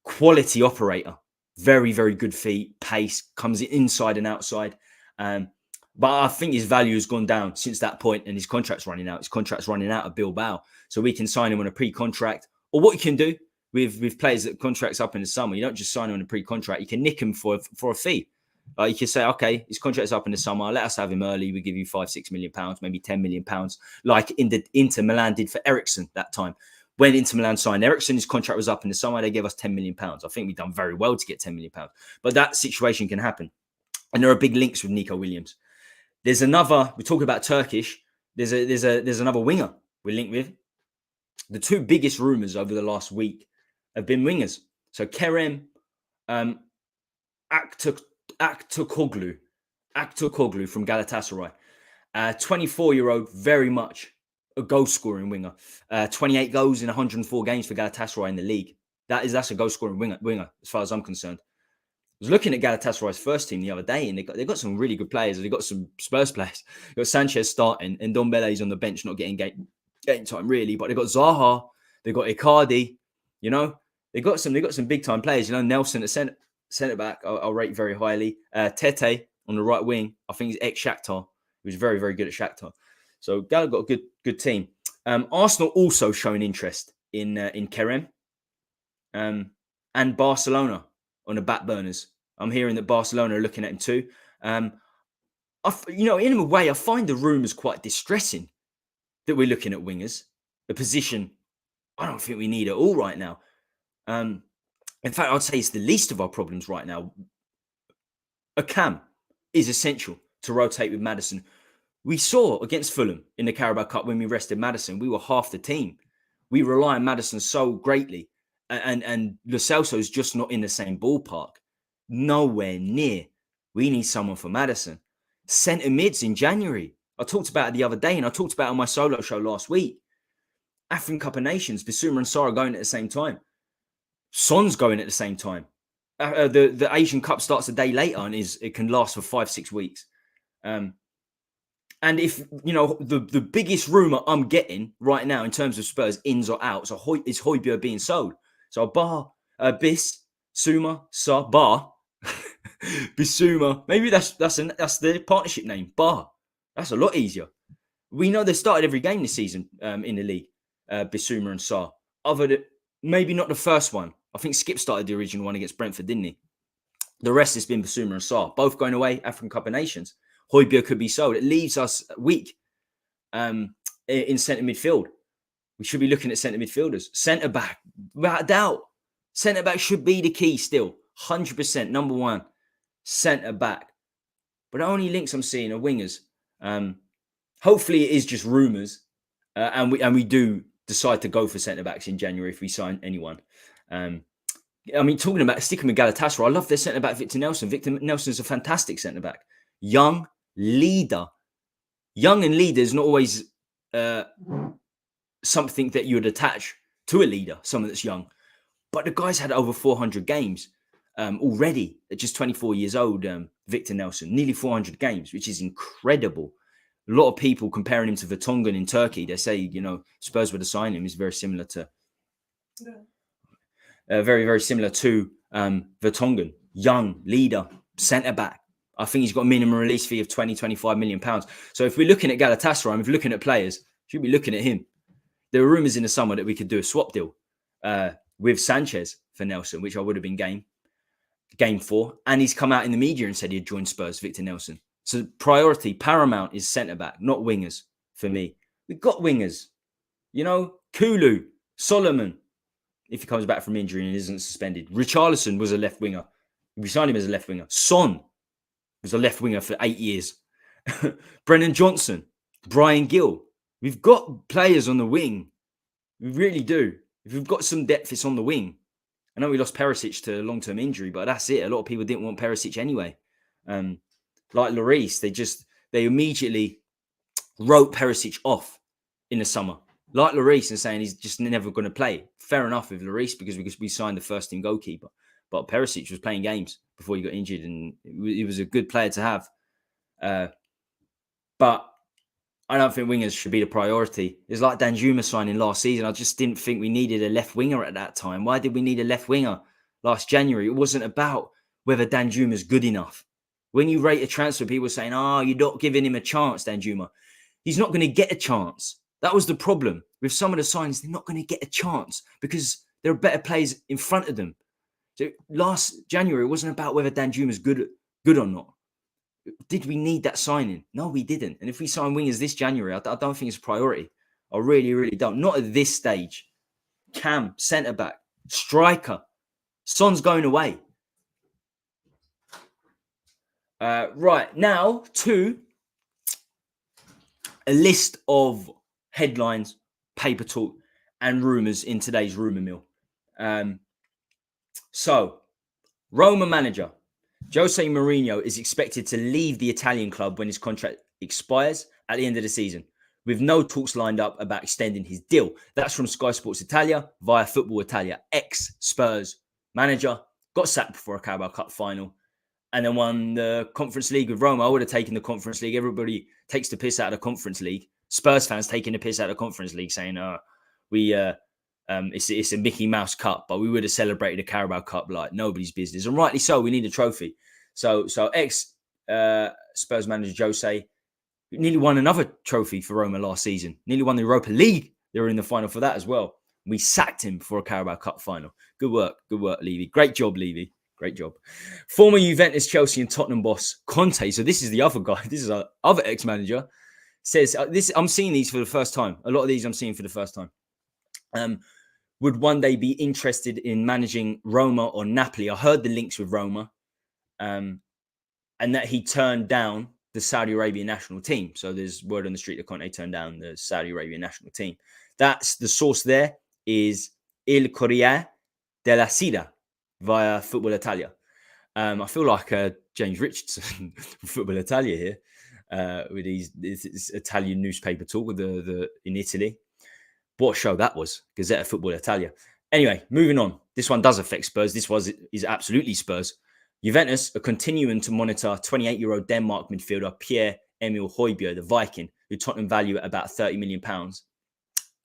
quality operator. Very, very good feet, pace, comes inside and outside. But I think his value has gone down since that point, and his contract's running out. His contract's running out of Bilbao. So we can sign him on a pre-contract. Or what you can do with players that contracts up in the summer, you don't just sign him on a pre-contract. You can nick him for a fee. You can say, okay, his contract's up in the summer. Let us have him early. We give you £5-6 million, maybe £10 million, like Inter Milan did for Eriksen that time. When Inter Milan signed Eriksen, his contract was up in the summer. They gave us £10 million. I think we've done very well to get £10 million. But that situation can happen. And there are big links with Nico Williams. There's another, we're talking about Turkish. There's another winger we're linked with. The two biggest rumours over the last week have been wingers. So Kerem Aktürkoğlu from Galatasaray. 24-year-old, very much a goal-scoring winger. 28 goals in 104 games for Galatasaray in the league. That's a goal-scoring winger, as far as I'm concerned. I was looking at Galatasaray's first team the other day, and they got some really good players. They got some Spurs players. They got Sanchez starting, and Ndombele's on the bench, not getting game time really. But they got Zaha, they got Icardi. You know, they got some big time players. You know, Nelson at centre back, I'll rate very highly. Tete on the right wing, I think he's ex Shakhtar. He was very, very good at Shakhtar. So Gal got a good team. Arsenal also showing interest in Kerem, and Barcelona on the back burners. I'm hearing that Barcelona are looking at him too. In a way, I find the rumours quite distressing that we're looking at wingers, a position I don't think we need at all right now. In fact, I'd say it's the least of our problems right now. A cam is essential to rotate with Maddison. We saw against Fulham in the Carabao Cup when we rested Maddison, we were half the team. We rely on Maddison so greatly. And Lo Celso's just not in the same ballpark. Nowhere near. We need someone for Maddison. Centre mids in January. I talked about it the other day, and I talked about it on my solo show last week. African Cup of Nations, Bissouma and Sarr are going at the same time. Son's going at the same time. The Asian Cup starts a day later, and it can last for 5-6 weeks. And if, the biggest rumour I'm getting right now in terms of Spurs ins or outs is Hojbjerg being sold. So Bissouma, Sarr, Bissouma. Maybe that's the partnership name. That's a lot easier. We know they started every game this season in the league. Bissouma and Sarr. Maybe not the first one. I think Skip started the original one against Brentford, didn't he? The rest has been Bissouma and Sarr, both going away. African Cup of Nations. Hojbjerg could be sold. It leaves us weak in centre midfield. We should be looking at centre midfielders. Centre back, without a doubt. Centre back should be the key still. 100%, number one. Centre back. But the only links I'm seeing are wingers. Hopefully it is just rumours. And we do decide to go for centre backs in January if we sign anyone. Talking about sticking with Galatasaray, I love their centre back, Victor Nelson. Victor Nelson's a fantastic centre back. Young, leader. Young and leader is not always something that you would attach to a leader, someone that's young. But the guy's had over 400 games already at just 24 years old, Victor Nelson. Nearly 400 games, which is incredible. A lot of people comparing him to Vertonghen in Turkey. They say, Spurs were to sign him. He's very similar to... very, very similar to Vertonghen. Young, leader, centre-back. I think he's got a minimum release fee of £20-25 million. So if we're looking at Galatasaray, if we're looking at players, should be looking at him. There were rumours in the summer that we could do a swap deal with Sanchez for Nelson, which I would have been game for. And he's come out in the media and said he'd join Spurs, Victor Nelson. So paramount is centre-back, not wingers for me. We've got wingers. Kulu, Solomon, if he comes back from injury and isn't suspended. Richarlison was a left winger. We signed him as a left winger. Son was a left winger for 8 years. Brennan Johnson, Brian Gill. We've got players on the wing. We really do. If we've got some depth, it's on the wing. I know we lost Perisic to long-term injury, but that's it. A lot of people didn't want Perisic anyway. Like Lloris, they immediately wrote Perisic off in the summer. Like Lloris and saying he's just never going to play. Fair enough with Lloris because we signed the first team goalkeeper. But Perisic was playing games before he got injured and he was a good player to have. But I don't think wingers should be the priority. It's like Danjuma signing last season. I just didn't think we needed a left winger at that time. Why did we need a left winger? last January. It wasn't about whether Danjuma's good enough. When you rate a transfer, people are saying, you're not giving him a chance, Danjuma. He's not going to get a chance. That was the problem. With some of the signings, they're not going to get a chance because there are better players in front of them. So last January, it wasn't about whether Danjuma's good or not. Did we need that signing? No, we didn't. And if we sign wingers this January, I don't think it's a priority. I really, really don't. Not at this stage. Cam, centre-back, striker. Son's going away. Right, now to a list of headlines, paper talk, and rumours in today's rumour mill. So, Roma manager Jose Mourinho is expected to leave the Italian club when his contract expires at the end of the season, with no talks lined up about extending his deal. That's from Sky Sports Italia via Football Italia. Ex-Spurs manager, got sacked before a Carabao Cup final, and then won the Conference League with Roma. I would have taken the Conference League. Everybody takes the piss out of the Conference League. Spurs fans taking the piss out of the Conference League, saying, it's a Mickey Mouse Cup, but we would have celebrated a Carabao Cup like nobody's business. And rightly so, we need a trophy. So ex-Spurs manager Jose nearly won another trophy for Roma last season. Nearly won the Europa League. They were in the final for that as well. We sacked him for a Carabao Cup final. Good work, Levy. Great job, Levy. Great job. Former Juventus, Chelsea and Tottenham boss Conte. So this is the other guy. This is our other ex-manager. Says, I'm seeing these for the first time. A lot of these I'm seeing for the first time. Would one day be interested in managing Roma or Napoli. I heard the links with Roma, and that he turned down the Saudi Arabian national team. So there's word on the street that Conte turned down the Saudi Arabian national team. That's the source. There is Il Corriere della Sera via Football Italia. I feel like James Richardson from Football Italia here with this Italian newspaper talk with the in Italy. What a show that was. Gazzetta Football Italia. Anyway, moving on. This one does affect Spurs. This is absolutely Spurs. Juventus are continuing to monitor 28-year-old Denmark midfielder Pierre-Emil Højbjerg, the Viking, who Tottenham value at about £30 million,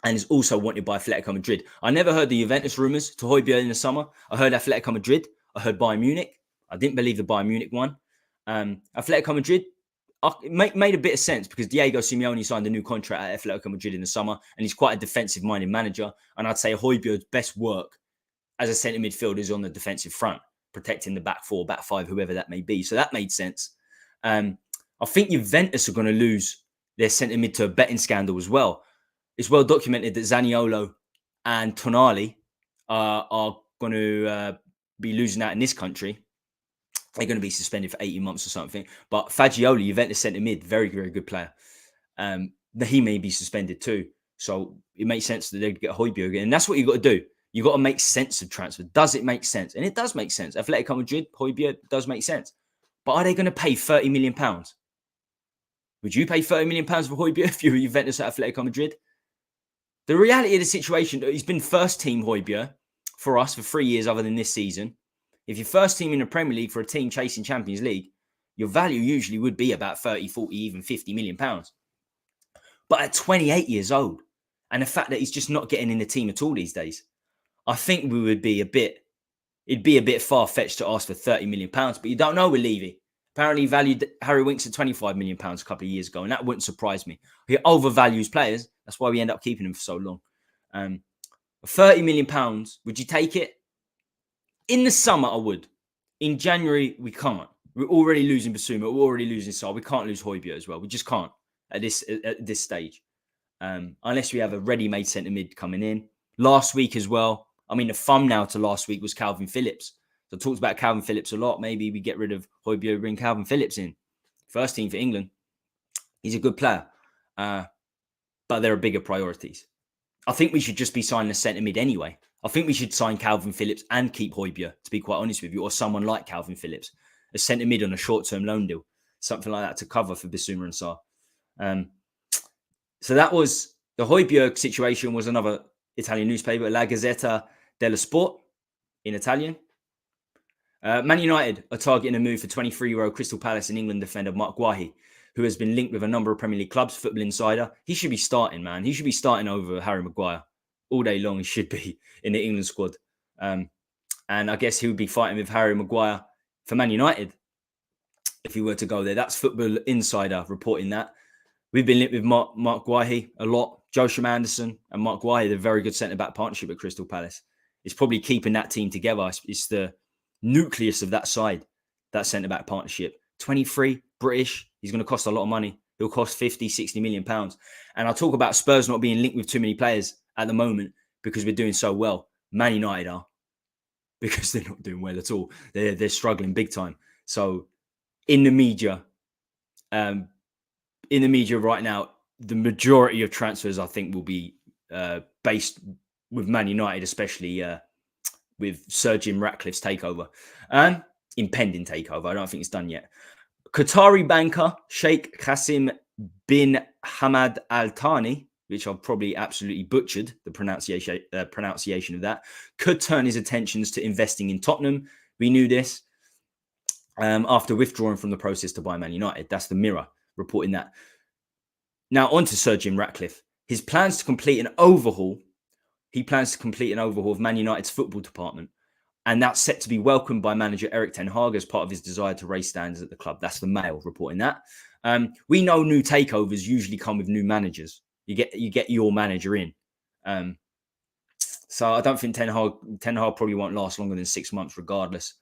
and is also wanted by Atletico Madrid. I never heard the Juventus rumours to Højbjerg in the summer. I heard Atletico Madrid. I heard Bayern Munich. I didn't believe the Bayern Munich one. Atletico Madrid, it made a bit of sense because Diego Simeone signed a new contract at Atletico Madrid in the summer, and he's quite a defensive-minded manager. And I'd say Højbjerg's best work as a centre midfielder is on the defensive front, protecting the back four, back five, whoever that may be. So that made sense. I think Juventus are going to lose their centre mid to a betting scandal as well. It's well documented that Zaniolo and Tonali are going to be losing out in this country. They're going to be suspended for 18 months or something. But Fagioli, Juventus centre mid, very, very good player. He may be suspended too. So it makes sense that they'd get Højbjerg again. And that's what you've got to do. You've got to make sense of transfer. Does it make sense? And it does make sense. Atletico Madrid, Højbjerg does make sense. But are they going to pay £30 million? Would you pay £30 million for Højbjerg if you were Juventus at Atletico Madrid? The reality of the situation, he's been first team Højbjerg for us for 3 years other than this season. If you're first team in the Premier League for a team chasing Champions League, your value usually would be about 30, 40, even £50 million. But at 28 years old, and the fact that he's just not getting in the team at all these days, I think it'd be a bit far-fetched to ask for £30 million. But you don't know with Levy. Apparently he valued Harry Winks at £25 million a couple of years ago, and that wouldn't surprise me. He overvalues players. That's why we end up keeping him for so long. £30 million, would you take it? In the summer, I would. In January, we can't. We're already losing Basuma. We're already losing Sarr. We can't lose Højbjerg as well. We just can't at this stage. Unless we have a ready-made centre mid coming in. Last week as well. I mean, the thumbnail to last week was Calvin Phillips. So I talked about Calvin Phillips a lot. Maybe we get rid of Højbjerg, bring Calvin Phillips in. First team for England. He's a good player. But there are bigger priorities. I think we should just be signing a centre mid anyway. I think we should sign Calvin Phillips and keep Højbjerg, to be quite honest with you, or someone like Calvin Phillips, a centre mid on a short-term loan deal, something like that to cover for Bissouma and Sarr. So that was the Højbjerg situation. Was another Italian newspaper, La Gazzetta dello Sport in Italian. Man United are targeting a move for 23-year-old Crystal Palace in England defender Mark Guahi, who has been linked with a number of Premier League clubs. Football Insider. He should be starting, man. He should be starting over Harry Maguire all day long. He should be in the England squad. And I guess he would be fighting with Harry Maguire for Man United if he were to go there. That's Football Insider reporting that. We've been linked with Mark Guahi a lot. Joshua Anderson and Mark Guahi, they're a very good centre-back partnership at Crystal Palace. It's probably keeping that team together. It's the nucleus of that side, that centre-back partnership. 23, British. He's going to cost a lot of money. He'll cost 50, 60 million pounds. And I'll talk about Spurs not being linked with too many players at the moment because we're doing so well. Man United are, because they're not doing well at all. They're struggling big time. So in the media right now, the majority of transfers I think will be based with Man United, especially with Sir Jim Ratcliffe's takeover, impending takeover. I don't think it's done yet. Qatari banker Sheikh Qasim bin Hamad Al Thani, which I've probably absolutely butchered the pronunciation of that, could turn his attentions to investing in Tottenham. We knew this after withdrawing from the process to buy Man United. That's the Mirror reporting that. Now on to Sir Jim Ratcliffe. He plans to complete an overhaul of Man United's football department. And that's set to be welcomed by manager Erik ten Hag as part of his desire to raise standards at the club. That's the Mail reporting that. We know new takeovers usually come with new managers. You get your manager in. So I don't think Ten Hag probably won't last longer than 6 months regardless.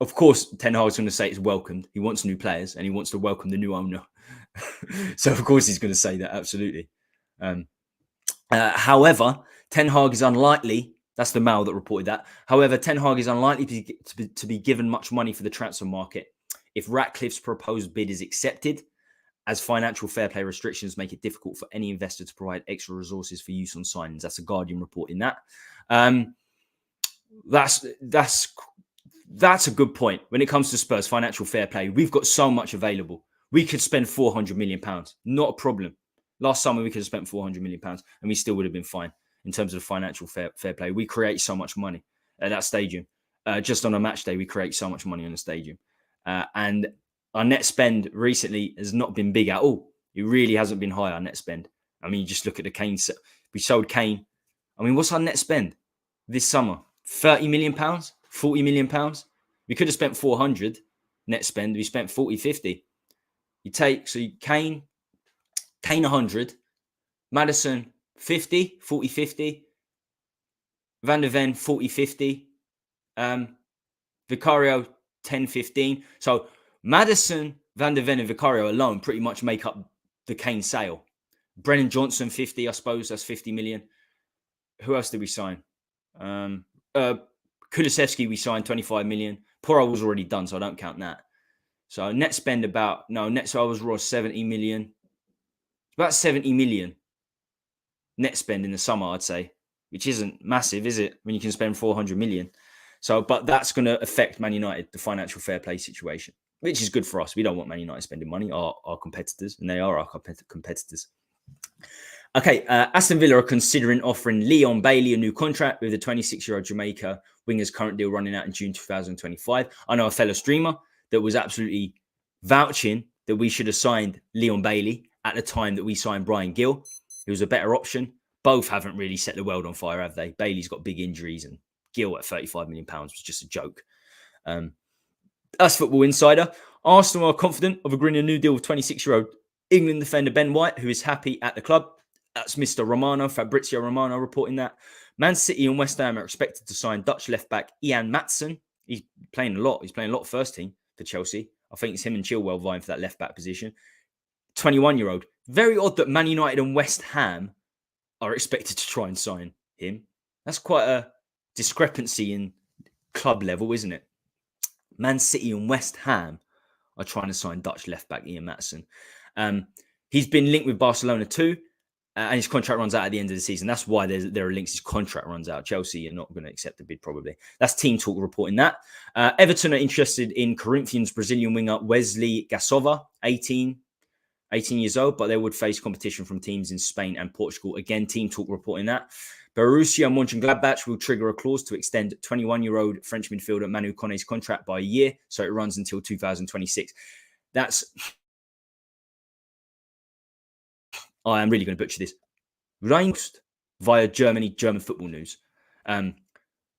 Of course, Ten Hag's going to say it's welcomed. He wants new players and he wants to welcome the new owner. So of course he's going to say that, absolutely. However, Ten Hag is unlikely. That's the Mail that reported that. However, Ten Hag is unlikely to be given much money for the transfer market if Ratcliffe's proposed bid is accepted, as financial fair play restrictions make it difficult for any investor to provide extra resources for use on signings. That's a Guardian reporting that. That's a good point. When it comes to Spurs financial fair play, we've got so much available. We could spend £400 million, not a problem. Last summer, we could have spent £400 million and we still would have been fine in terms of financial fair play. We create so much money at that stadium. Just on a match day, we create so much money on the stadium. And our net spend recently has not been big at all. It really hasn't been high, our net spend. I mean, you just look at the Kane. We sold Kane. I mean, what's our net spend this summer? £30 million? £40 million? We could have spent 400 net spend. We spent 40, 50. Kane 100, Maddison 50, 40, 50, Van der Ven 40, 50, Vicario 10, 15. So Maddison, Van der Ven and Vicario alone pretty much make up the Kane sale. Brennan Johnson 50, I suppose. That's 50 million. Who else did we sign? Kulusevski we signed 25 million. Poro was already done, so I don't count that. So net spend so I was raw 70 million. About 70 million net spend in the summer, I'd say, which isn't massive, is it? When you can spend 400 million. So, but that's going to affect Man United, the financial fair play situation, which is good for us. We don't want Man United spending money, our competitors, and they are our competitors. Okay, Aston Villa are considering offering Leon Bailey a new contract with the 26-year-old Jamaica winger's current deal running out in June 2025. I know a fellow streamer that was absolutely vouching that we should have signed Leon Bailey at the time that we signed Brian Gill. It was a better option. Both haven't really set the world on fire, have they? Bailey's got big injuries and Gill at £35 million was just a joke. That's Football Insider. Arsenal are confident of agreeing a new deal with 26-year-old England defender Ben White, who is happy at the club. That's Mr. Romano, Fabrizio Romano, reporting that. Man City and West Ham are expected to sign Dutch left-back Ian Maatsen. He's playing a lot. He's playing a lot first team for Chelsea. I think it's him and Chilwell vying for that left-back position. 21-year-old. Very odd that Man United and West Ham are expected to try and sign him. That's quite a discrepancy in club level, isn't it? Man City and West Ham are trying to sign Dutch left-back Ian Maatsen. He's been linked with Barcelona too, and his contract runs out at the end of the season. That's why there are links. His contract runs out. Chelsea are not going to accept the bid, probably. That's Team Talk reporting that. Everton are interested in Corinthians Brazilian winger Wesley Gasova, 18 years old, but they would face competition from teams in Spain and Portugal. Again, Team Talk reporting that. Borussia Mönchengladbach will trigger a clause to extend 21-year-old French midfielder Manu Koné's contract by a year, so it runs until 2026. I am really going to butcher this. Reinst via German football news.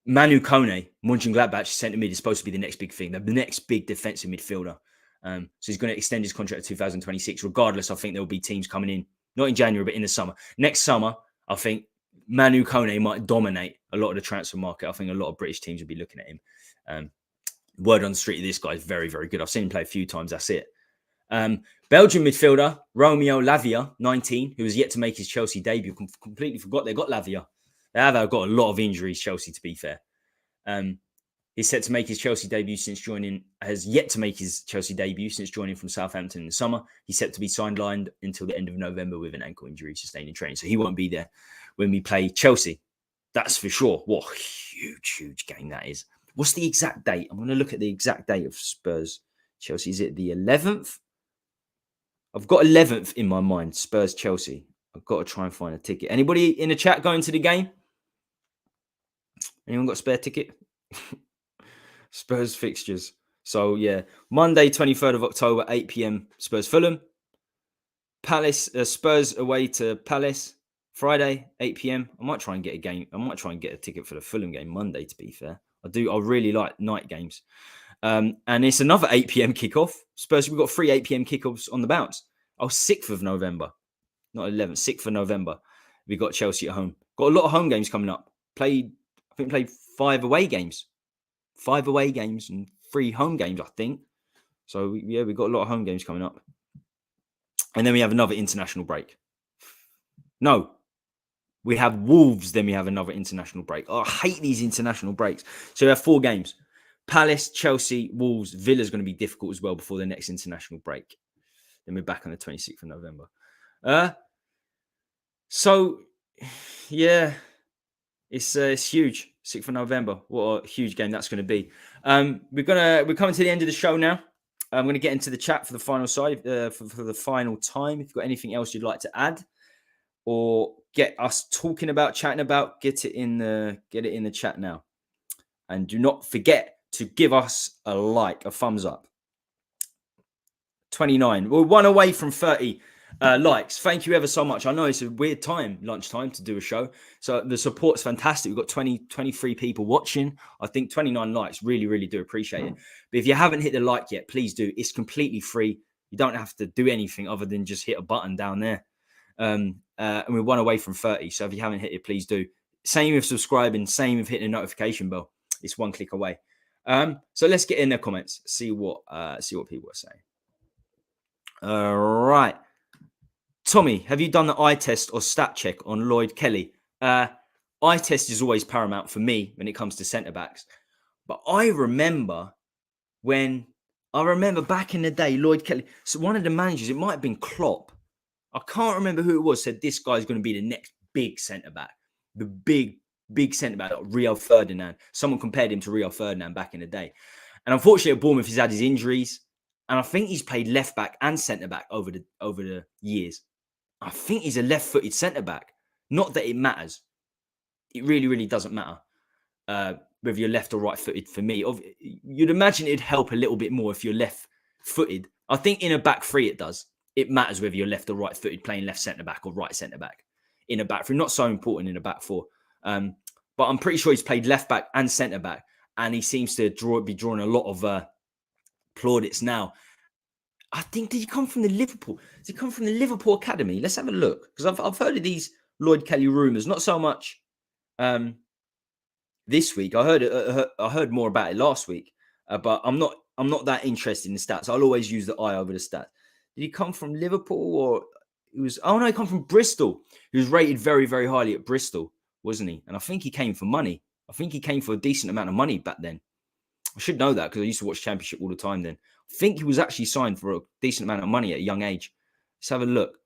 Manu Kone, Mönchengladbach centre mid is supposed to be the next big thing, the next big defensive midfielder. So he's going to extend his contract to 2026. Regardless, I think there will be teams coming in, not in January, but in the summer. Next summer, I think Manu Kone might dominate a lot of the transfer market. I think a lot of British teams will be looking at him. Word on the street, this guy is very, very good. I've seen him play a few times. That's it. Belgian midfielder Romeo Lavia, 19, who has yet to make his Chelsea debut. Completely forgot they got Lavia. They have got a lot of injuries, Chelsea, to be fair. He's set to make his Chelsea debut since joining, has yet to make his Chelsea debut since joining from Southampton in the summer. He's set to be sidelined until the end of November with an ankle injury sustained in training. So he won't be there when we play Chelsea. That's for sure. What a huge, huge game that is. What's the exact date? I'm going to look at the exact date of Spurs Chelsea. Is it the 11th? I've got 11th in my mind, Spurs Chelsea. I've got to try and find a ticket. Anybody in the chat going to the game? Anyone got a spare ticket? Spurs fixtures. So, yeah, Monday, 23rd of October, 8 p.m, Spurs Fulham. Palace, Spurs away to Palace. Friday, 8 p.m. I might try and get a game. I might try and get a ticket for the Fulham game Monday, to be fair. I really like night games. And it's another 8 p.m. kickoff. Spurs, we've got 3 8 p.m. kickoffs on the bounce. 6th of November. Not 11th, 6th of November. We got Chelsea at home. Got a lot of home games coming up. Played 5 away games. 5 away games and 3 home games, I think. So, yeah, we've got a lot of home games coming up. And then we have another international break. No. We have Wolves, then we have another international break. Oh, I hate these international breaks. So we have 4 games. Palace, Chelsea, Wolves, Villa's going to be difficult as well before the next international break. Then we're back on the 26th of November. So, yeah, it's huge. 6th of November. What a huge game that's going to be. We're coming to the end of the show now. I'm going to get into the chat for the final side, for the final time. If you've got anything else you'd like to add or get us talking about, chatting about, get it in the chat now. And do not forget to give us a like, a thumbs up. 29. We're 1 away from 30 likes. Thank you ever so much. I know it's a weird time, lunchtime, to do a show. So the support's fantastic. We've got 23 people watching. I think 29 likes. Really, really do appreciate it. But if you haven't hit the like yet, please do. It's completely free. You don't have to do anything other than just hit a button down there. And we're 1 away from 30. So if you haven't hit it, please do. Same with subscribing. Same with hitting the notification bell. It's 1 click away. So let's get in the comments. See what people are saying. All right. Tommy, have you done the eye test or stat check on Lloyd Kelly? Eye test is always paramount for me when it comes to centre-backs. But I remember back in the day, Lloyd Kelly, so one of the managers, it might have been Klopp. I can't remember who it was, said this guy's going to be the next big centre-back. The big centre-back, like Rio Ferdinand. Someone compared him to Rio Ferdinand back in the day. And unfortunately at Bournemouth, he's had his injuries. And I think he's played left-back and centre-back over the years. I think he's a left-footed centre-back. Not that it matters. It really, really doesn't matter whether you're left or right-footed for me. You'd imagine it'd help a little bit more if you're left-footed. I think in a back three it does. It matters whether you're left or right-footed, playing left centre-back or right centre-back in a back three. Not so important in a back four. But I'm pretty sure he's played left-back and centre-back. And he seems to be drawing a lot of plaudits now. I think, did he come from the Liverpool? Does he come from the Liverpool Academy? Let's have a look. Because I've heard of these Lloyd Kelly rumours. Not so much this week. I heard more about it last week. But I'm not that interested in the stats. I'll always use the eye over the stats. Did he come from Liverpool or he was? Oh no, he come from Bristol. He was rated very, very highly at Bristol, wasn't he? And I think he came for money. I think he came for a decent amount of money back then. I should know that because I used to watch Championship all the time then. I think he was actually signed for a decent amount of money at a young age. Let's have a look.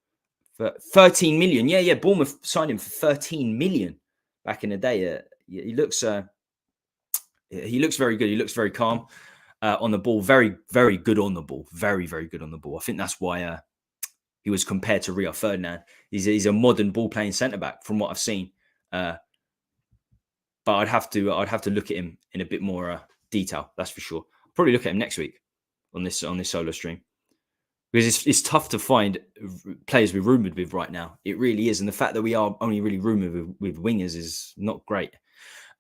For 13 million. Yeah. Bournemouth signed him for 13 million back in the day. He looks very good. He looks very calm on the ball. Very, very good on the ball. Very, very good on the ball. I think that's why he was compared to Rio Ferdinand. He's a modern ball-playing centre-back from what I've seen. But I'd have to look at him in a bit more detail. That's for sure. I'll probably look at him next week on this solo stream because it's tough to find players we're rumoured with right now. It really is, and the fact that we are only really rumoured with wingers is not great.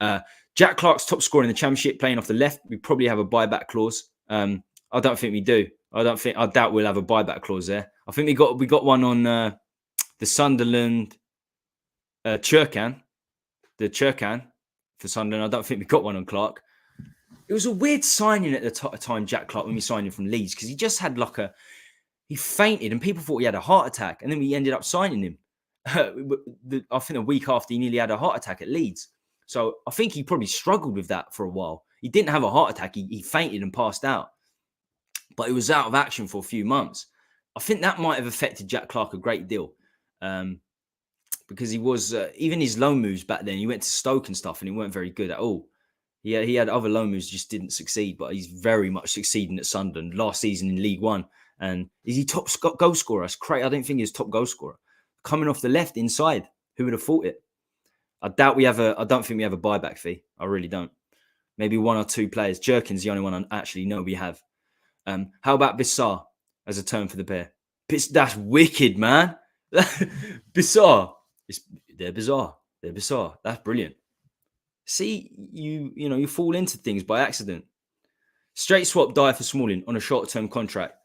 Jack Clark's top scorer in the Championship, playing off the left. We probably have a buyback clause. I don't think we do. I doubt we'll have a buyback clause there. I think we got one on the Sunderland Churkan, the Churkan for Sunderland. I don't think we got one on Clark. It was a weird signing at the time, Jack Clark, when we signed him from Leeds, because he just had he fainted and people thought he had a heart attack, and then we ended up signing him. I think a week after he nearly had a heart attack at Leeds. So I think he probably struggled with that for a while. He didn't have a heart attack. He fainted and passed out. But he was out of action for a few months. I think that might have affected Jack Clark a great deal. Because he was, even his loan moves back then, he went to Stoke and stuff and he weren't very good at all. He had other loan moves, just didn't succeed. But he's very much succeeding at Sunderland. Last season in League One. And is he top goal scorer? That's crazy. I don't think he's top goal scorer. Coming off the left inside. Who would have thought it? I don't think we have a buyback fee. I really don't. Maybe one or two players. Jerkin's the only one I actually know we have. How about Bizarre as a term for the pair? That's wicked, man. Bizarre. They're bizarre. They're bizarre. That's brilliant. See, you fall into things by accident. Straight swap Dyer for Smalling on a short-term contract.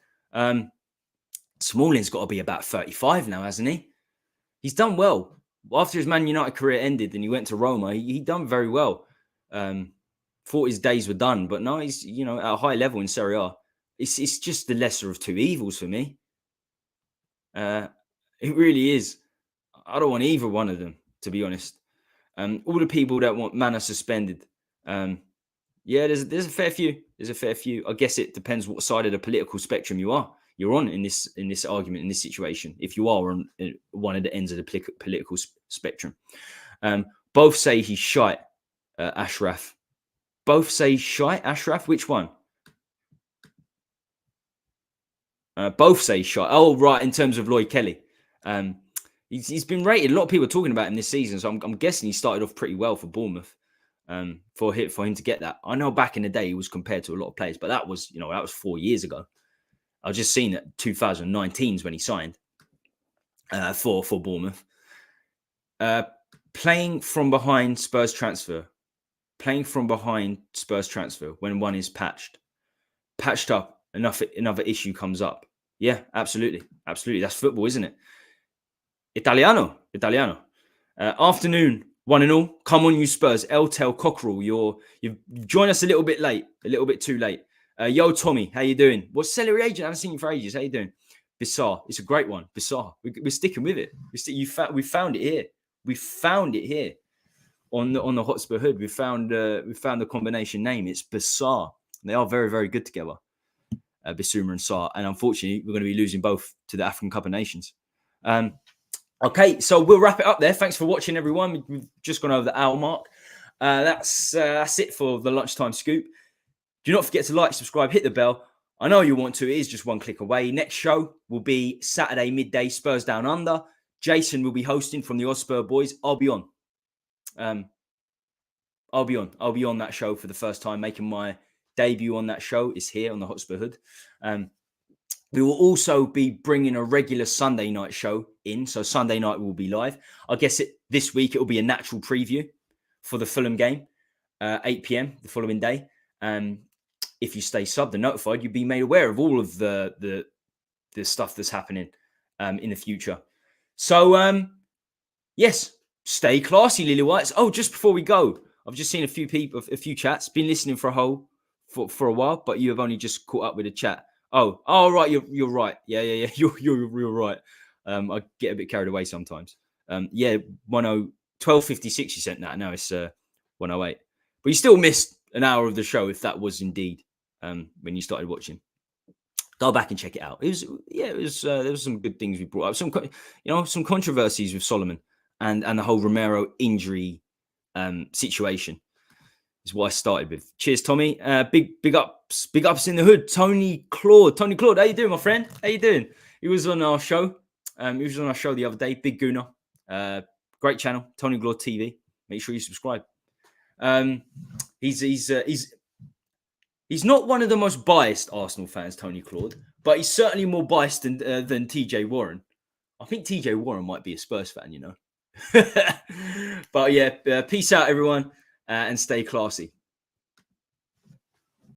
Smalling's got to be about 35 now, hasn't he? He's done well. After his Man United career ended and he went to Roma, he done very well. Thought his days were done, but no, he's at a high level in Serie A. It's just the lesser of two evils for me. It really is. I don't want either one of them, to be honest. All the people that want Mana suspended. There's a fair few. There's a fair few. I guess it depends what side of the political spectrum you're on in this argument, in this situation. If you are on one of the ends of the political spectrum, both say he's shite. Ashraf. Both say shite. Ashraf. Which one? Both say shite. Oh, right. In terms of Lloyd Kelly, he's been rated. A lot of people are talking about him this season, so I'm guessing he started off pretty well for Bournemouth. For him to get that, I know back in the day he was compared to a lot of players, but that was 4 years ago. I was just seeing that 2019 is when he signed for Bournemouth. Playing from behind Spurs transfer. Playing from behind Spurs transfer when one is patched up, another issue comes up. Yeah, absolutely. That's football, isn't it? Italiano. Afternoon, one and all. Come on, you Spurs. Eltel Cockerel, you've joined us a little bit late, a little bit too late. Yo, Tommy, how you doing? What's Celery Agent? I haven't seen you for ages. How you doing? Bizarre. It's a great one. Bizarre. We're sticking with it. We found it here. We found it here on the Hotspur Hood. We found the combination name. It's Bizarre. They are very, very good together. Bissouma and Sarr. And unfortunately, we're going to be losing both to the African Cup of Nations. Okay, so we'll wrap it up there. Thanks for watching, everyone. We've just gone over the hour mark. That's it for the lunchtime scoop. Do not forget to like, subscribe, hit the bell. I know you want to. It is just one click away. Next show will be Saturday midday, Spurs Down Under. Jason will be hosting from the Hotspur Boys. I'll be on. I'll be on that show for the first time, making my debut on that show. Is here on the Hotspur Hood. We will also be bringing a regular Sunday night show in. So Sunday night will be live. I guess this week it will be a natural preview for the Fulham game, 8 p.m. the following day. If you stay subbed and notified, you'll be made aware of all of the stuff that's happening in the future. So, yes, stay classy, Lily Whites. Oh, just before we go, I've just seen a few chats. Been listening for a while, but you have only just caught up with the chat. Oh, right, you're right. Yeah. You're right. I get a bit carried away sometimes. 12:56 you sent that. Now it's 1:08. But you still missed an hour of the show if that was indeed when you started watching. Go back and check it out. It was there was some good things we brought up. Some controversies with Solomon and the whole Romero injury situation is what I started with. Cheers, Tommy. Big ups in the hood. Tony Claude, how you doing, my friend? How you doing? He was on our show. He was on our show the other day. Big Gooner. Great channel, Tony Claude TV. Make sure you subscribe. He's not one of the most biased Arsenal fans, Tony Claude, but he's certainly more biased than TJ Warren. I think TJ Warren might be a Spurs fan, But yeah, peace out, everyone. and stay classy.